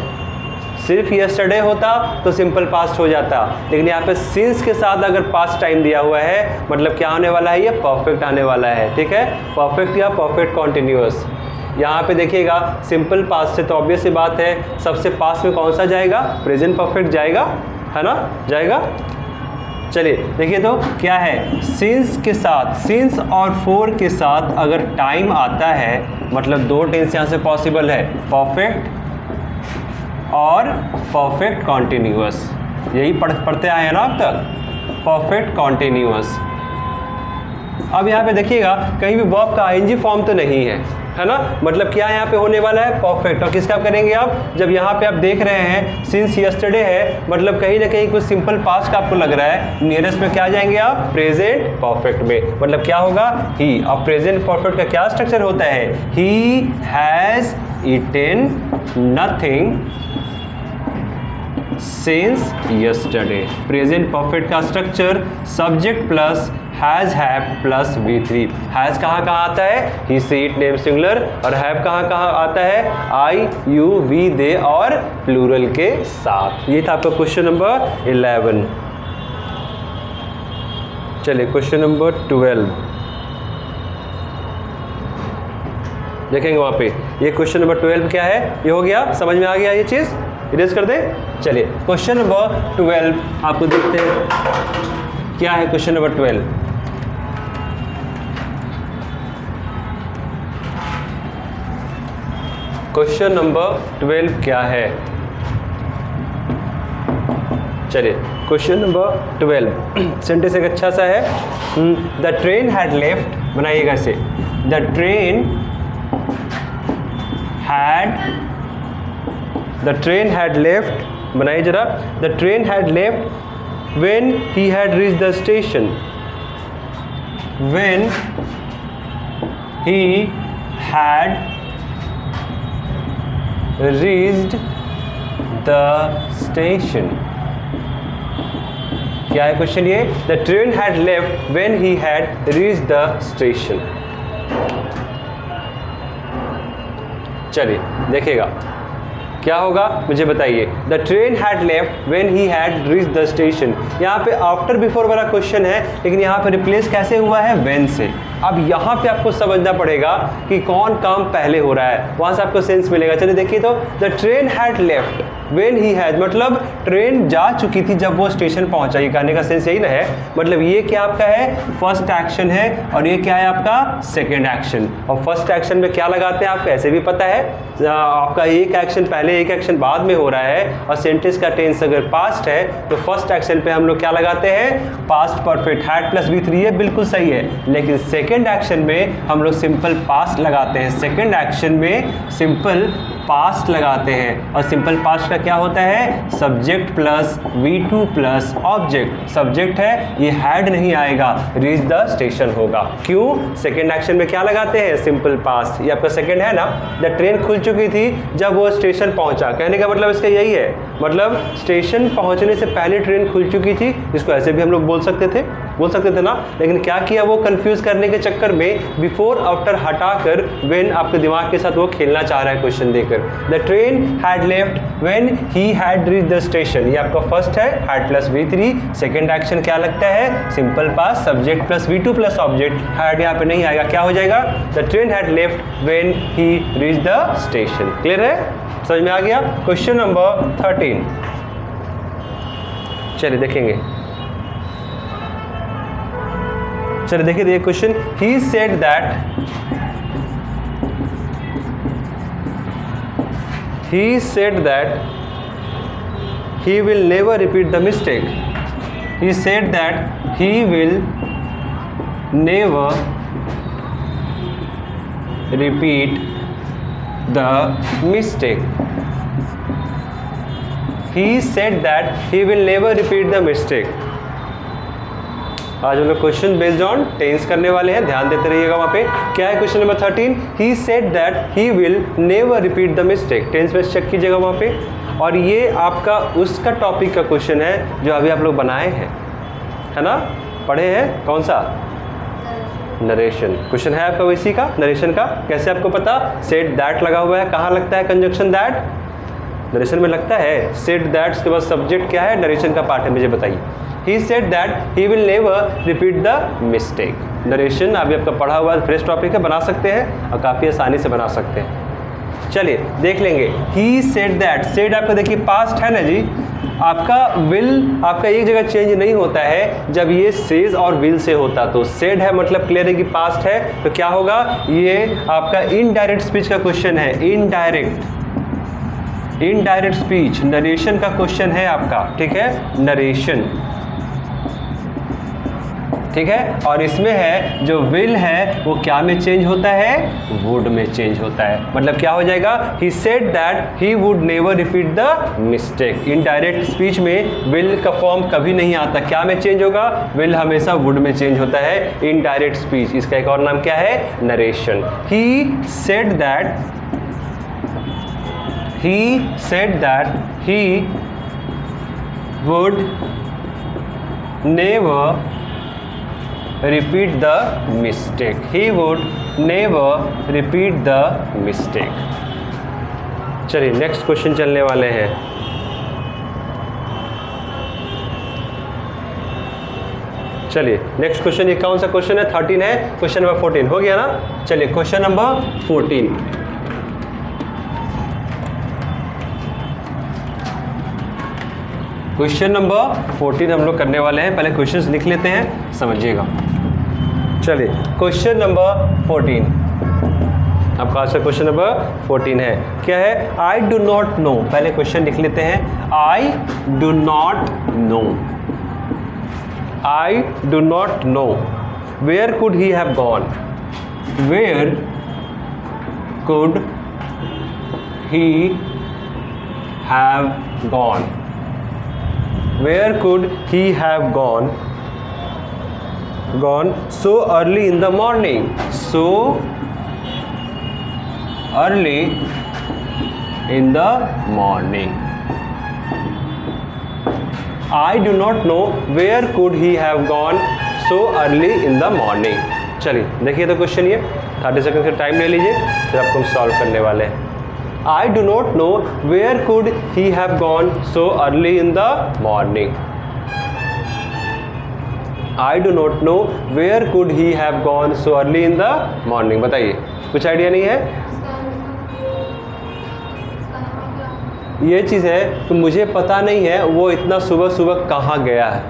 [SPEAKER 1] सिर्फ यस्टरडे होता तो सिंपल पास्ट हो जाता, लेकिन यहाँ पे सिंस के साथ अगर पास्ट टाइम दिया हुआ है मतलब क्या आने वाला है, ये परफेक्ट आने वाला है, ठीक है, परफेक्ट या परफेक्ट कॉन्टिन्यूअस। यहाँ पे देखिएगा सिंपल पास्ट से तो ऑब्वियस सी बात है, सबसे पास्ट में कौन सा जाएगा, प्रेजेंट परफेक्ट जाएगा, है ना, जाएगा। चलिए देखिए तो क्या है, सिंस के साथ, सिंस और फोर के साथ अगर टाइम आता है मतलब दो टेंस यहाँ से पॉसिबल है, परफेक्ट और परफेक्ट कॉन्टिन्यूअस। यही पढ़ते आए हैं ना अब तक, परफेक्ट कॉन्टिन्यूअस। अब यहाँ पे देखिएगा कहीं भी वर्ब का आईएनजी फॉर्म तो नहीं है ना, मतलब क्या यहाँ पे होने वाला है, परफेक्ट। और किसका करेंगे आप, जब यहाँ पे आप देख रहे हैं सिंस यस्टरडे है मतलब कहीं ना कहीं कुछ सिंपल पास्ट का आपको लग रहा है, नियरेस्ट में क्या जाएंगे आप, प्रेजेंट परफेक्ट में, मतलब क्या होगा, ही। और प्रेजेंट परफेक्ट का क्या स्ट्रक्चर होता है, he has eaten nothing since yesterday. Present perfect का structure subject plus has have plus V3। Has कहाँ कहाँ आता है, he she it name singular, और हैव कहाँ कहाँ आता है, आई यू वी दे और प्लूरल के साथ। ये था आपका क्वेश्चन नंबर 11। चलिए क्वेश्चन नंबर 12 देखेंगे वहाँ पे। ये क्वेश्चन नंबर 12 क्या है, ये हो गया, समझ में आ गया ये चीज़, इरेज कर दें। चलिए क्वेश्चन नंबर 12 आपको देखते हैं क्या है। क्वेश्चन नंबर 12, क्वेश्चन नंबर 12 क्या है, चलिए क्वेश्चन नंबर 12 सेंटेंस एक अच्छा सा है। द ट्रेन हैड लेफ्ट, बनाइएगा इसे, द ट्रेन हैड लेफ्ट, बनाइए जरा, the train had left when he had reached the station, when he had reached the station. क्या है क्वेश्चन ये? The train had left when he had reached the station. चलिए देखिएगा क्या होगा, मुझे बताइए। The train had left when he had reached the station. यहाँ पे आफ्टर बिफोर वाला क्वेश्चन है, लेकिन यहाँ पे रिप्लेस कैसे हुआ है? व्हेन से। अब यहाँ पे आपको समझना पड़ेगा कि कौन काम पहले हो रहा है, वहाँ से आपको सेंस मिलेगा। चलिए देखिए तो, the train had left when he had, मतलब ट्रेन जा चुकी थी जब वो स्टेशन पहुंचा। ये कहने का सेंस यही ना है। मतलब ये क्या आपका है? फर्स्ट एक्शन है, और ये क्या है आपका? Second action. और फर्स्ट एक्शन में क्या लगाते हैं आपको ऐसे भी पता है, आपका एक एक्शन पहले एक एक्शन बाद में हो रहा है, और सेंटेंस का टेंस अगर पास्ट है तो फर्स्ट एक्शन पे हम लोग क्या लगाते हैं? Past perfect, had plus V3, ये बिल्कुल सही है। लेकिन सेकेंड एक्शन में हम लोग सिंपल पास्ट लगाते हैं। सेकेंड एक्शन में सिंपल पास्ट लगाते हैं, और सिंपल पास्ट का क्या होता है? Subject plus V2 plus object. Subject है, ये हैड नहीं आएगा, रीच द स्टेशन होगा। क्यों? सेकेंड एक्शन में क्या लगाते हैं? Simple past. ये आपका सेकेंड है ना। द ट्रेन खुल चुकी थी जब वो स्टेशन पहुंचा, कहने का मतलब इसका यही है। मतलब स्टेशन पहुंचने से पहले ट्रेन खुल चुकी थी, इसको ऐसे भी हम लोग बोल सकते थे ना। लेकिन क्या किया, वो कंफ्यूज करने के चक्कर में बिफोर आफ्टर हटाकर व्हेन आपके दिमाग के साथ वो खेलना चाह रहा है क्वेश्चन देकर। The train had left when he had reached the station, ये आपका फर्स्ट है, had plus V3। Second action क्या लगता है? Simple past, subject plus V2 plus object. Had यहाँ पे नहीं आएगा, क्या हो जाएगा? The train had left when he reached the station. Clear है? समझ में आ गया? क्वेश्चन नंबर 13 चलिए देखेंगे। चलिए देखिए ये question, he said that he will never repeat the mistake. He said that he will never repeat the mistake. He said that he will never repeat the mistake. आज हम लोग क्वेश्चन बेस्ड ऑन टेंस करने वाले हैं, ध्यान देते रहिएगा वहाँ पे। क्या है question number 13? He said that he will never repeat the mistake. Tense में चेक कीजिएगा वहाँ पे। और ये आपका उसका टॉपिक का क्वेश्चन है जो अभी आप लोग बनाए हैं, है ना, पढ़े हैं। कौन सा? नरेशन। क्वेश्चन है आपका वैसी का, नरेशन का। कैसे आपको पता? सेड दैट लगा हुआ है, कहाँ लगता है कंजक्शन दैट? नरेशन में लगता है। सेड दैट, उसके बाद सब्जेक्ट क्या है? नरेशन का पार्ट है, मुझे बताइए। He said that he will never repeat the mistake. Narration अभी आपका पढ़ा हुआ फ्रेश टॉपिक है, बना सकते हैं और काफ़ी आसानी से बना सकते हैं। चलिए देख लेंगे। He said that, said आपका देखिए पास्ट है ना जी। आपका will आपका एक जगह चेंज नहीं होता है, जब ये says और will से होता तो said है, मतलब क्लियर है कि पास्ट है। तो क्या होगा? ये आपका इनडायरेक्ट स्पीच का क्वेश्चन है। इनडायरेक्ट स्पीच, नरेशन का क्वेश्चन है आपका, ठीक है, नरेशन, ठीक है। और इसमें है जो विल है वो क्या में चेंज होता है? वुड में चेंज होता है। मतलब क्या हो जाएगा? ही said that he would never repeat the mistake. Indirect speech में विल का फॉर्म कभी नहीं आता, क्या में चेंज होगा? विल हमेशा वुड में चेंज होता है। इनडायरेक्ट स्पीच, इसका एक और नाम क्या है? Narration. He said that he would never repeat the mistake. He would never repeat the mistake. चलिए नेक्स्ट क्वेश्चन चलने वाले हैं। चलिए नेक्स्ट क्वेश्चन, ये कौन सा क्वेश्चन है? 13 है। क्वेश्चन नंबर 14 हो गया ना। चलिए क्वेश्चन नंबर 14। क्वेश्चन नंबर 14 हम लोग करने वाले हैं। पहले क्वेश्चंस लिख लेते हैं, समझिएगा। चलिए क्वेश्चन नंबर 14। आपका आंसर क्वेश्चन नंबर 14 है। क्या है? I do not know. पहले क्वेश्चन लिख लेते हैं। I do not know, I do not know where could he have gone, where could he have gone, where could he have gone so early in the morning, so early in the morning. I do not know where could he have gone so early in the morning. चलिए देखिए तो क्वेश्चन ये 30 सेकंड का टाइम ले लीजिए, फिर आपको हम सॉल्व करने वाले हैं। I do not know where could he have gone so early in the morning. I do not know where could he have gone so early in the morning. बताइए, कुछ आइडिया नहीं है? ये चीज़ है कि मुझे पता नहीं है वो इतना सुबह सुबह कहाँ गया है।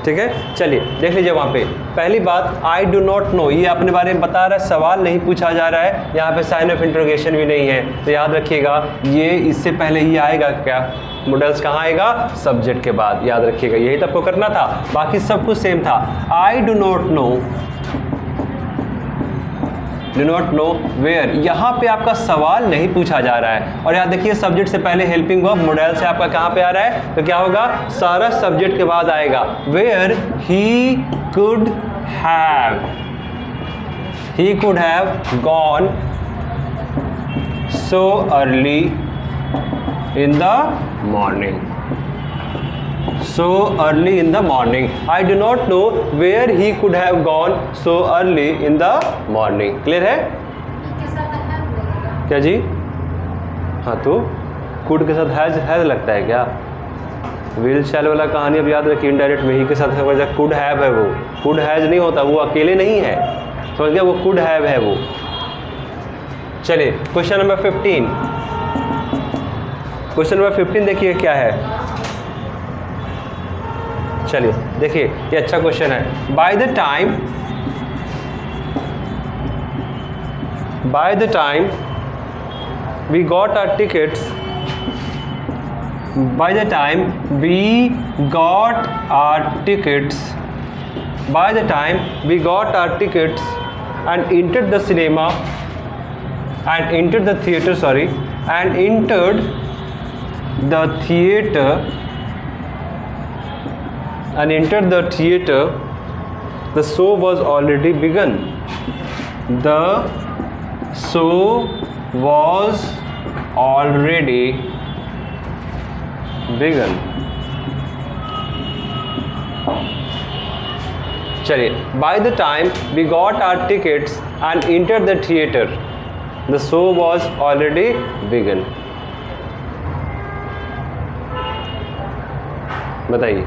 [SPEAKER 1] ठीक है, चलिए देख लीजिए वहाँ पे पहली बात आई डू नॉट नो, ये अपने बारे में बता रहा है, सवाल नहीं पूछा जा रहा है, यहाँ पे साइन ऑफ इंटरोगेशन भी नहीं है। तो याद रखिएगा ये इससे पहले ही आएगा क्या? मॉडल्स कहाँ आएगा? सब्जेक्ट के बाद। याद रखिएगा यही तो आपको करना था, बाकी सब कुछ सेम था। I do not know, do not know where, यहाँ पे आपका सवाल नहीं पूछा जा रहा है। और याद देखिए सब्जेक्ट से पहले हेल्पिंग वर्ब मॉडल से आपका कहाँ पे आ रहा है? तो क्या होगा? सारा सब्जेक्ट के बाद आएगा। Where he could have gone so early in the morning, so early in the morning. I do not know where he could have gone so early in the morning. Clear है? क्या जी? हाँ तो could के साथ has लगता है क्या? विल शैल वाला कहानी अब याद रखिए, इनडायरेक्ट वही के साथ could have है, वो could has नहीं होता, वो अकेले नहीं है, समझ गया? वो could have है वो। चलिए क्वेश्चन नंबर 15, क्वेश्चन नंबर 15 देखिए क्या है। चलिए देखिए ये अच्छा क्वेश्चन है। By the time we got our tickets, by the time we got our tickets, by the time we got our tickets and entered the cinema and entered the theater, sorry, and entered the theater and entered the theater, the show was already begun. The show was already begun. चलिए, by the time we got our tickets and entered the theater, the show was already begun. बताइए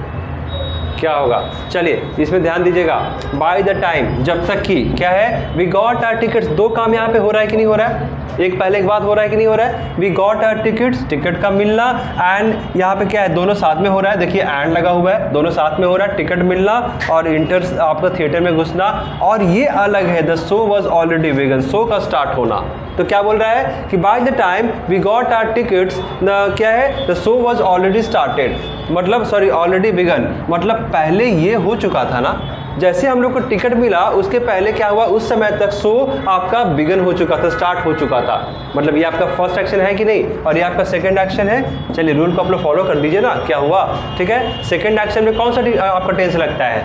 [SPEAKER 1] क्या होगा? चलिए इसमें ध्यान दीजिएगा। बाय द टाइम जब तक की क्या है? वी गॉट आवर टिकट्स, दो काम यहाँ पे हो रहा है कि नहीं हो रहा है? एक पहले एक बात हो रहा है कि नहीं हो रहा है? We got our tickets, ticket का मिलना, एंड यहाँ पे क्या है? दोनों साथ में हो रहा है। देखिए एंड लगा हुआ है, दोनों साथ में हो रहा है, टिकट मिलना और इंटर आपका थिएटर में घुसना। और ये अलग है, the show was already began, show का स्टार्ट होना। तो क्या बोल रहा है कि by the time we got our tickets, क्या है? The show was already started, मतलब सॉरी ऑलरेडी बिगन, मतलब पहले ये हो चुका था ना। जैसे हम लोग को टिकट मिला उसके पहले क्या हुआ? उस समय तक शो आपका बिगन हो चुका था, स्टार्ट हो चुका था। मतलब ये आपका फर्स्ट एक्शन है कि नहीं, और ये आपका सेकंड एक्शन है। चलिए रूल को आप लोग फॉलो कर दीजिए ना, क्या हुआ? ठीक है, सेकंड एक्शन में कौन सा आपका टेंस लगता है?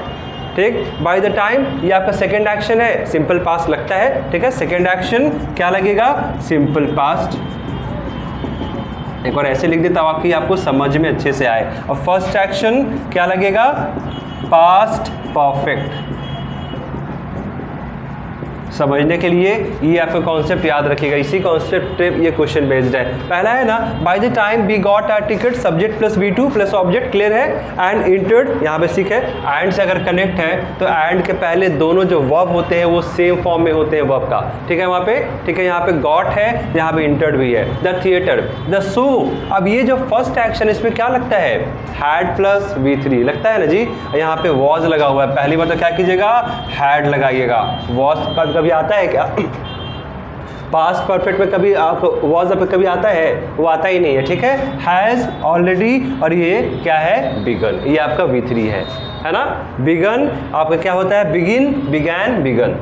[SPEAKER 1] ठीक, बाय द टाइम ये आपका सेकंड एक्शन है, सिंपल पास्ट लगता है। ठीक है, सेकंड एक्शन क्या लगेगा? Simple past. एक बार ऐसे लिख देता ताकि आपको समझ में अच्छे से आए। और फर्स्ट एक्शन क्या लगेगा? Past perfect. समझने के लिए ये आपका कॉन्सेप्ट याद रखिएगा, इसी कॉन्सेप्ट पे ये क्वेश्चन बेस्ड है। पहला है ना, by the time we got our ticket, subject plus V2 plus object, clear है? एंड इंटर्ड, यहाँ पे सीख है, एंड से अगर कनेक्ट है तो एंड के पहले दोनों जो वर्ब होते हैं वो सेम फॉर्म में होते हैं वर्ब का। ठीक है वहाँ पे, ठीक है, यहाँ पे गॉट है, यहाँ पे इंटर्ड भी है। द थिएटर, द शो, अब ये जो फर्स्ट एक्शन इसमें क्या लगता है? हैड प्लस V3 लगता है ना जी। यहाँ पे वॉज लगा हुआ है, पहली बार तो क्या कीजिएगा? हैड लगाइएगा। वॉज कभी कभी आता है क्या? पास्ट परफेक्ट में कभी आप वॉज पे कभी आता है? वो आता ही नहीं है, ठीक है। हैज़, ऑलरेडी, और ये क्या है? बिगन। ये आपका V3 है ना। बिगन आपका क्या होता है? बिगिन, बिगैन, बिगन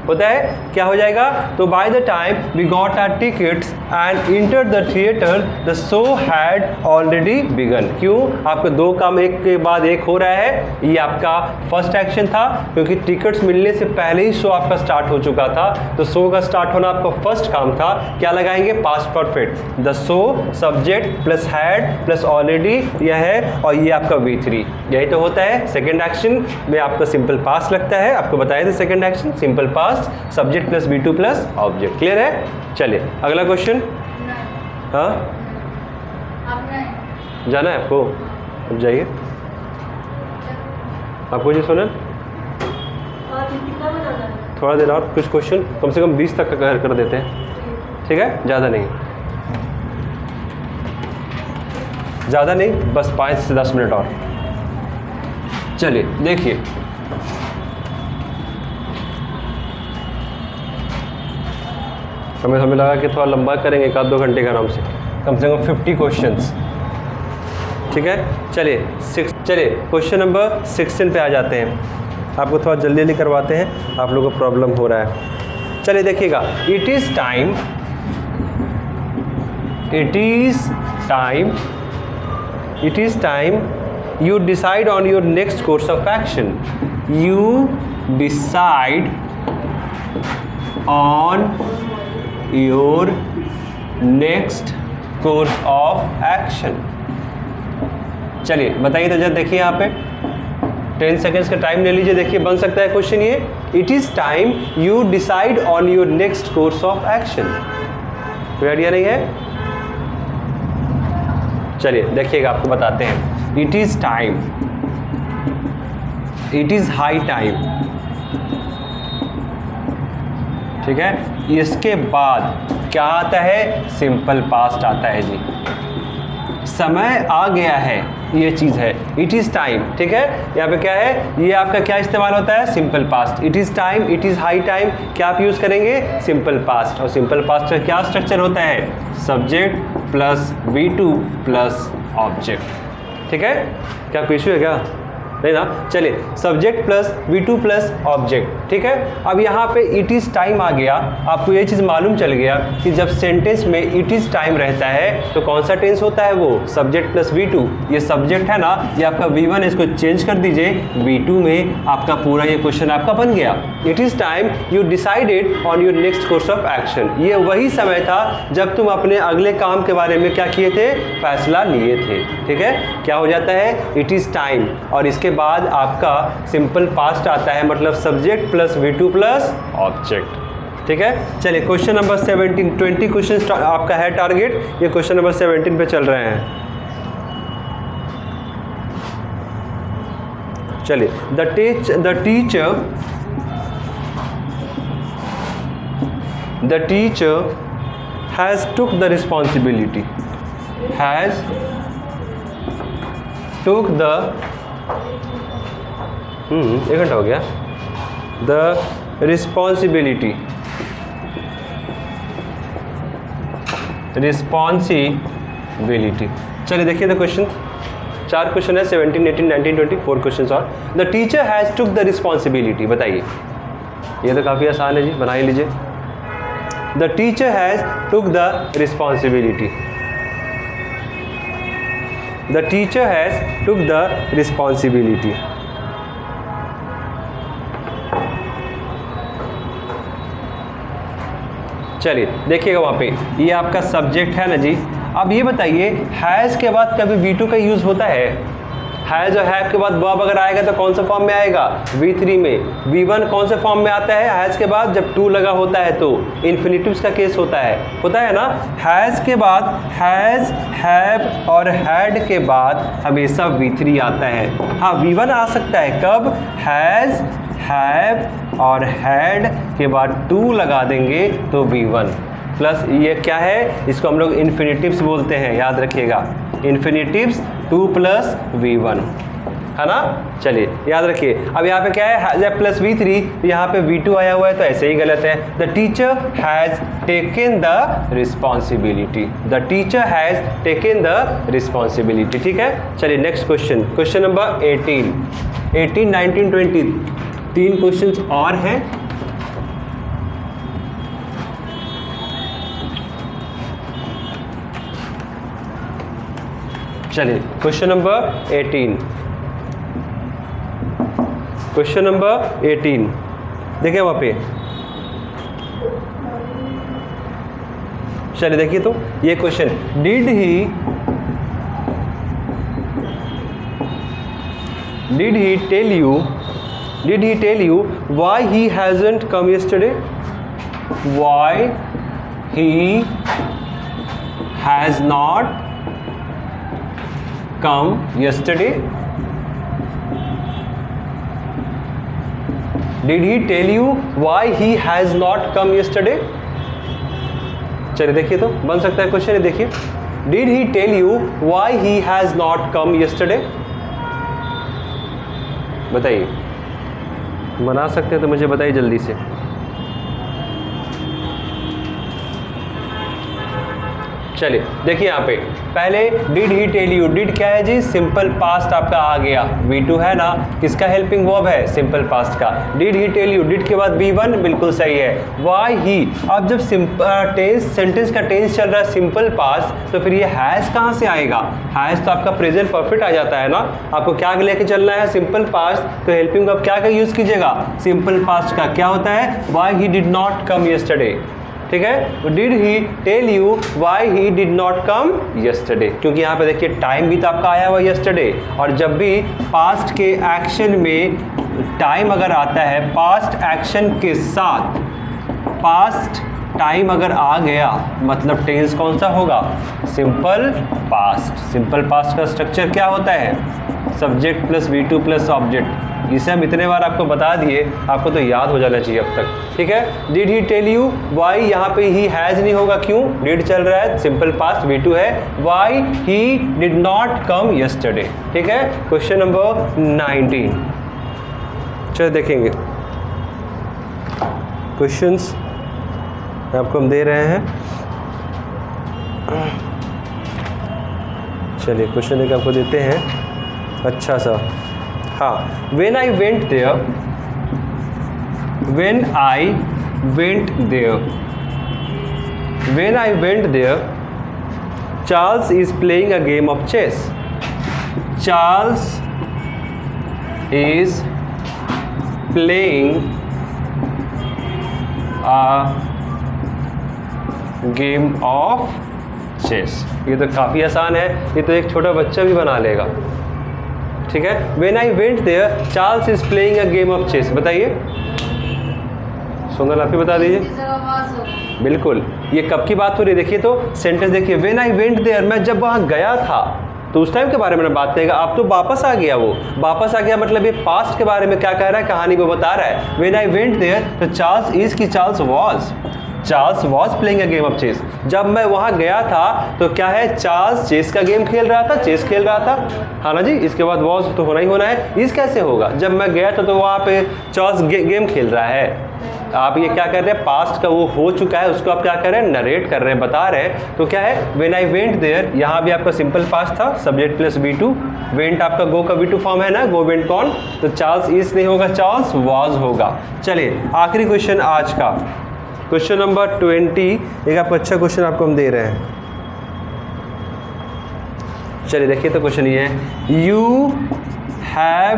[SPEAKER 1] होता है। क्या हो जाएगा? तो by the time we got our tickets and enter the theatre the show had already began. क्यों? आपके दो काम एक के बाद एक हो रहा है। ये आपका फर्स्ट एक्शन था, क्योंकि टिकट्स मिलने से पहले ही शो आपका स्टार्ट हो चुका था, तो शो का स्टार्ट होना आपका फर्स्ट काम था। क्या लगाएंगे? Past perfect. The show, subject plus had plus already, यह है, और ये आपका V3। यही तो होता है सेकेंड एक्शन में आपका सिंपल पास्ट लगता है। आपको बताया था second action simple past, subject plus V2 plus object. Clear है? चलिए अगला क्वेश्चन। हाँ, जाना है आपको? अब जाइए। आपको जी सुना? थोड़ा देर और, कुछ क्वेश्चन कम से कम 20 तक का कर देते हैं, ठीक है? ज़्यादा नहीं, ज़्यादा नहीं, बस 5 से 10 मिनट और। चलिए देखिए, हमें लगा कि थोड़ा लंबा करेंगे, 1-2 घंटे का आराम से, कम 50 क्वेश्चंस, ठीक है। चलिए क्वेश्चन नंबर 16 पे आ जाते हैं। आपको थोड़ा जल्दी जल्दी करवाते हैं, आप लोगों को प्रॉब्लम हो रहा है। चलिए देखिएगा, it is time you decide on your next course of action. You decide on your next course of action. चलिए बताइए तो जरा, देखिए यहाँ पे 10 सेकेंड्स का टाइम ले लीजिए। देखिए बन सकता है क्वेश्चन ये, it is time you decide on your next course of action. कोई आइडिया नहीं है? चलिए देखिएगा, आपको बताते हैं। It is time, it is high time, ठीक है। इसके बाद क्या आता है? सिंपल पास्ट आता है जी। समय आ गया है, ये चीज़ है इट इज़ टाइम, ठीक है। यहाँ पे क्या है? ये आपका क्या इस्तेमाल होता है? Simple past. It is time, it is high time, क्या आप यूज़ करेंगे? Simple past. और सिंपल पास्ट का क्या स्ट्रक्चर होता है? Subject plus V2 plus object, ठीक है। क्या कोई इशू है क्या? नहीं ना। चलिए subject plus V2 plus object, ठीक है। अब यहाँ पे इट इज़ टाइम आ गया। आपको ये चीज़ मालूम चल गया कि जब सेंटेंस में इट इज़ टाइम रहता है तो कौन सा टेंस होता है? वो सब्जेक्ट प्लस V2। ये सब्जेक्ट है ना, ये आपका V1 है, इसको चेंज कर दीजिए V2 में, आपका पूरा ये क्वेश्चन आपका बन गया। It is time you decided on your next course of action. ये वही समय था जब तुम अपने अगले काम के बारे में क्या किए थे? फैसला लिए थे, ठीक है। क्या हो जाता है? इट इज़ टाइम, और इसके बाद आपका सिंपल पास्ट आता है, मतलब subject plus V2 plus object, ठीक है। चलिए क्वेश्चन नंबर 17, 20 क्वेश्चन आपका है टारगेट, ये क्वेश्चन नंबर 17 पे चल रहे हैं। चलिए the teacher has took the responsibility, एक घंटा हो गया। द रिस्पॉन्सिबिलिटी चलिए देखिए द क्वेश्चन, 4 क्वेश्चन है, 17, 18, 19, 20, 4 क्वेश्चन और। The teacher has took the responsibility, बताइए। ये तो काफ़ी आसान है जी, बना ही लीजिए। The teacher has took the responsibility, the teacher has took the responsibility. चलिए देखिएगा वहाँ पे, ये आपका सब्जेक्ट है ना जी। अब ये बताइए, हैज़ के बाद कभी V2 का यूज़ होता है? हैज़ और हैव के बाद वर्ब अगर आएगा तो कौन सा फॉर्म में आएगा? V3 में। V1 कौन से फॉर्म में आता है? हैज़ के बाद जब टू लगा होता है तो इन्फिनिटिव्स का केस होता है ना। हैज़ के बाद हैज़, हैव और हैड के बाद हमेशा V3 आता है। हाँ V1 आ सकता है, कब? हैज़, हैव और हैड के बाद टू लगा देंगे तो V1 प्लस ये क्या है? इसको हम लोग इन्फिनिटिव्स बोलते हैं, याद रखिएगा। इन्फिनिटिव्स 2 प्लस V1, है ना। चलिए याद रखिए, अब यहाँ पे क्या है प्लस V3, यहाँ पे V2 आया हुआ है तो ऐसे ही गलत है। The teacher has taken the responsibility, the teacher has taken the responsibility. ठीक है, चलिए next question, question number 18, 19, 20, 3 questions और हैं। चलिए क्वेश्चन नंबर 18, क्वेश्चन नंबर 18 देखिए वहाँ पे, चलिए देखिए तो ये question, did he tell you why he hasn't come yesterday, why he has not come yesterday? Did he tell you why he has not come yesterday? चलिए देखिए तो बन सकता है क्वेश्चन, देखिए, Did he tell you why he has not come yesterday? बताइए, बना सकते हैं तो मुझे बताइए जल्दी से। चलिए देखिए यहाँ पे पहले did he tell you, did क्या है जी, सिंपल पास्ट आपका आ गया, V2 है ना, किसका हेल्पिंग वर्ब है, सिंपल पास्ट का। Did he tell you, did के बाद V1 बिल्कुल सही है। वाई ही, अब जब सेंटेंस का टेंस चल रहा है सिंपल पास्ट, तो फिर ये हैज़ कहाँ से आएगा, हैज़ तो आपका प्रेजेंट परफेक्ट आ जाता है ना। आपको क्या लेके चलना है, सिंपल पास्ट, तो हेल्पिंग वर्ब क्या का यूज़ कीजिएगा, सिंपल पास्ट का। क्या होता है, why he did not come yesterday. ठीक है, did he tell you why he did not come yesterday, क्योंकि यहाँ पे देखिए टाइम भी तो आपका आया हुआ यस्टरडे, और जब भी पास्ट के एक्शन में टाइम अगर आता है, पास्ट एक्शन के साथ पास्ट टाइम अगर आ गया, मतलब टेंस कौन सा होगा, सिंपल पास्ट। सिंपल पास्ट का स्ट्रक्चर क्या होता है, subject plus V2 plus object. इसे हम इतने बार आपको बता दिए, आपको तो याद हो जाना चाहिए अब तक। ठीक है, did he tell you, why यहाँ पे ही हैज़ नहीं होगा, क्यों, डिड चल रहा है, सिंपल पास्ट V2 है। Why he did not come yesterday. ठीक है, क्वेश्चन नंबर 19, चलो देखेंगे क्वेश्चंस आपको हम दे रहे हैं। चलिए क्वेश्चन एक आपको देते हैं अच्छा सा। हाँ, when I went there, Charles is playing a game of chess. Charles is playing a game of chess. ये तो काफ़ी आसान है, ये तो एक छोटा बच्चा भी बना लेगा। ठीक है, When I went there, Charles is playing a game of chess। बताइए, सोनल आप ही बता दीजिए। बिल्कुल, ये कब की बात हो रही है, देखिए तो सेंटेंस देखिए, When I went there, मैं जब वहाँ गया था, तो उस टाइम के बारे में बात करेगा। अब तो वापस आ गया, वो वापस आ गया मतलब ये पास्ट के बारे में क्या कह रहा है, कहानी को बता रहा है। When I went there, तो चार्ल्स इज की Charles was playing a game of chess. जब मैं वहाँ गया था तो क्या है, चार्ल्स चेस का गेम खेल रहा था, चेस खेल रहा था, हाँ ना जी। इसके बाद वॉज तो होना ही होना है, इस कैसे होगा, जब मैं गया था तो वहाँ पे चार्ल्स गेम खेल रहा है। आप ये क्या कर रहे हैं, पास्ट का वो हो चुका है, उसको आप क्या कर रहे हैं, नरेट कर रहे हैं, बता रहे हैं। तो क्या है, व्हेन आई वेंट देयर, यहाँ भी आपका सिंपल पास्ट था, सब्जेक्ट प्लस V2, वेंट आपका गो का V2 फॉर्म है ना, गो वेंट कौन, तो चार्ल्स इज नहीं होगा, चार्ल्स वॉज होगा। चलिए आखिरी क्वेश्चन आज का, क्वेश्चन नंबर 20, एक आपको अच्छा क्वेश्चन आपको हम दे रहे हैं। चलिए देखिए तो क्वेश्चन ये है, you have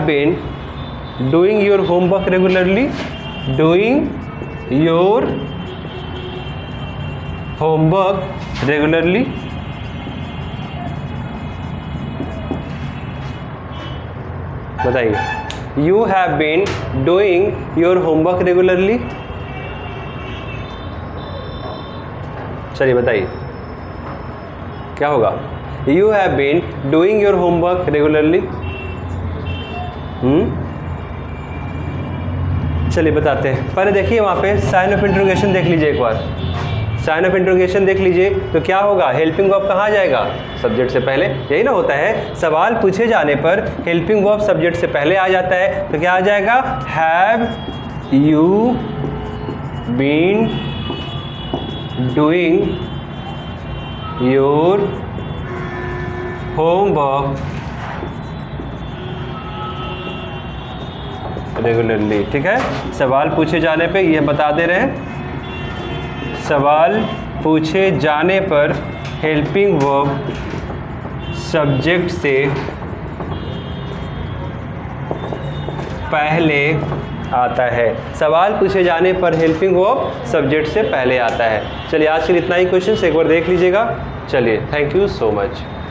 [SPEAKER 1] been doing your homework regularly, doing your homework regularly. बताइए, you have been doing your homework regularly. चलिए बताइए क्या होगा, you have been doing your homework regularly. चलिए बताते हैं, पहले देखिए वहाँ पे साइन ऑफ इंटरोगेशन देख लीजिए एक बार। साइन ऑफ इंट्रोगेशन देख लीजिए, तो क्या होगा, हेल्पिंग वर्ब कहाँ जाएगा, सब्जेक्ट से पहले, यही ना होता है, सवाल पूछे जाने पर हेल्पिंग वर्ब सब्जेक्ट से पहले आ जाता है, तो क्या आ जाएगा, have you been doing your homework regularly. ठीक है, सवाल पूछे जाने पे ये बता दे रहे हैं, सवाल पूछे जाने पर हेल्पिंग वर्ब सब्जेक्ट से पहले आता है, सवाल पूछे जाने पर हेल्पिंग वर्ब सब्जेक्ट से पहले आता है। चलिए आज के लिए इतना ही क्वेश्चन एक बार देख लीजिएगा। चलिए, थैंक यू सो मच।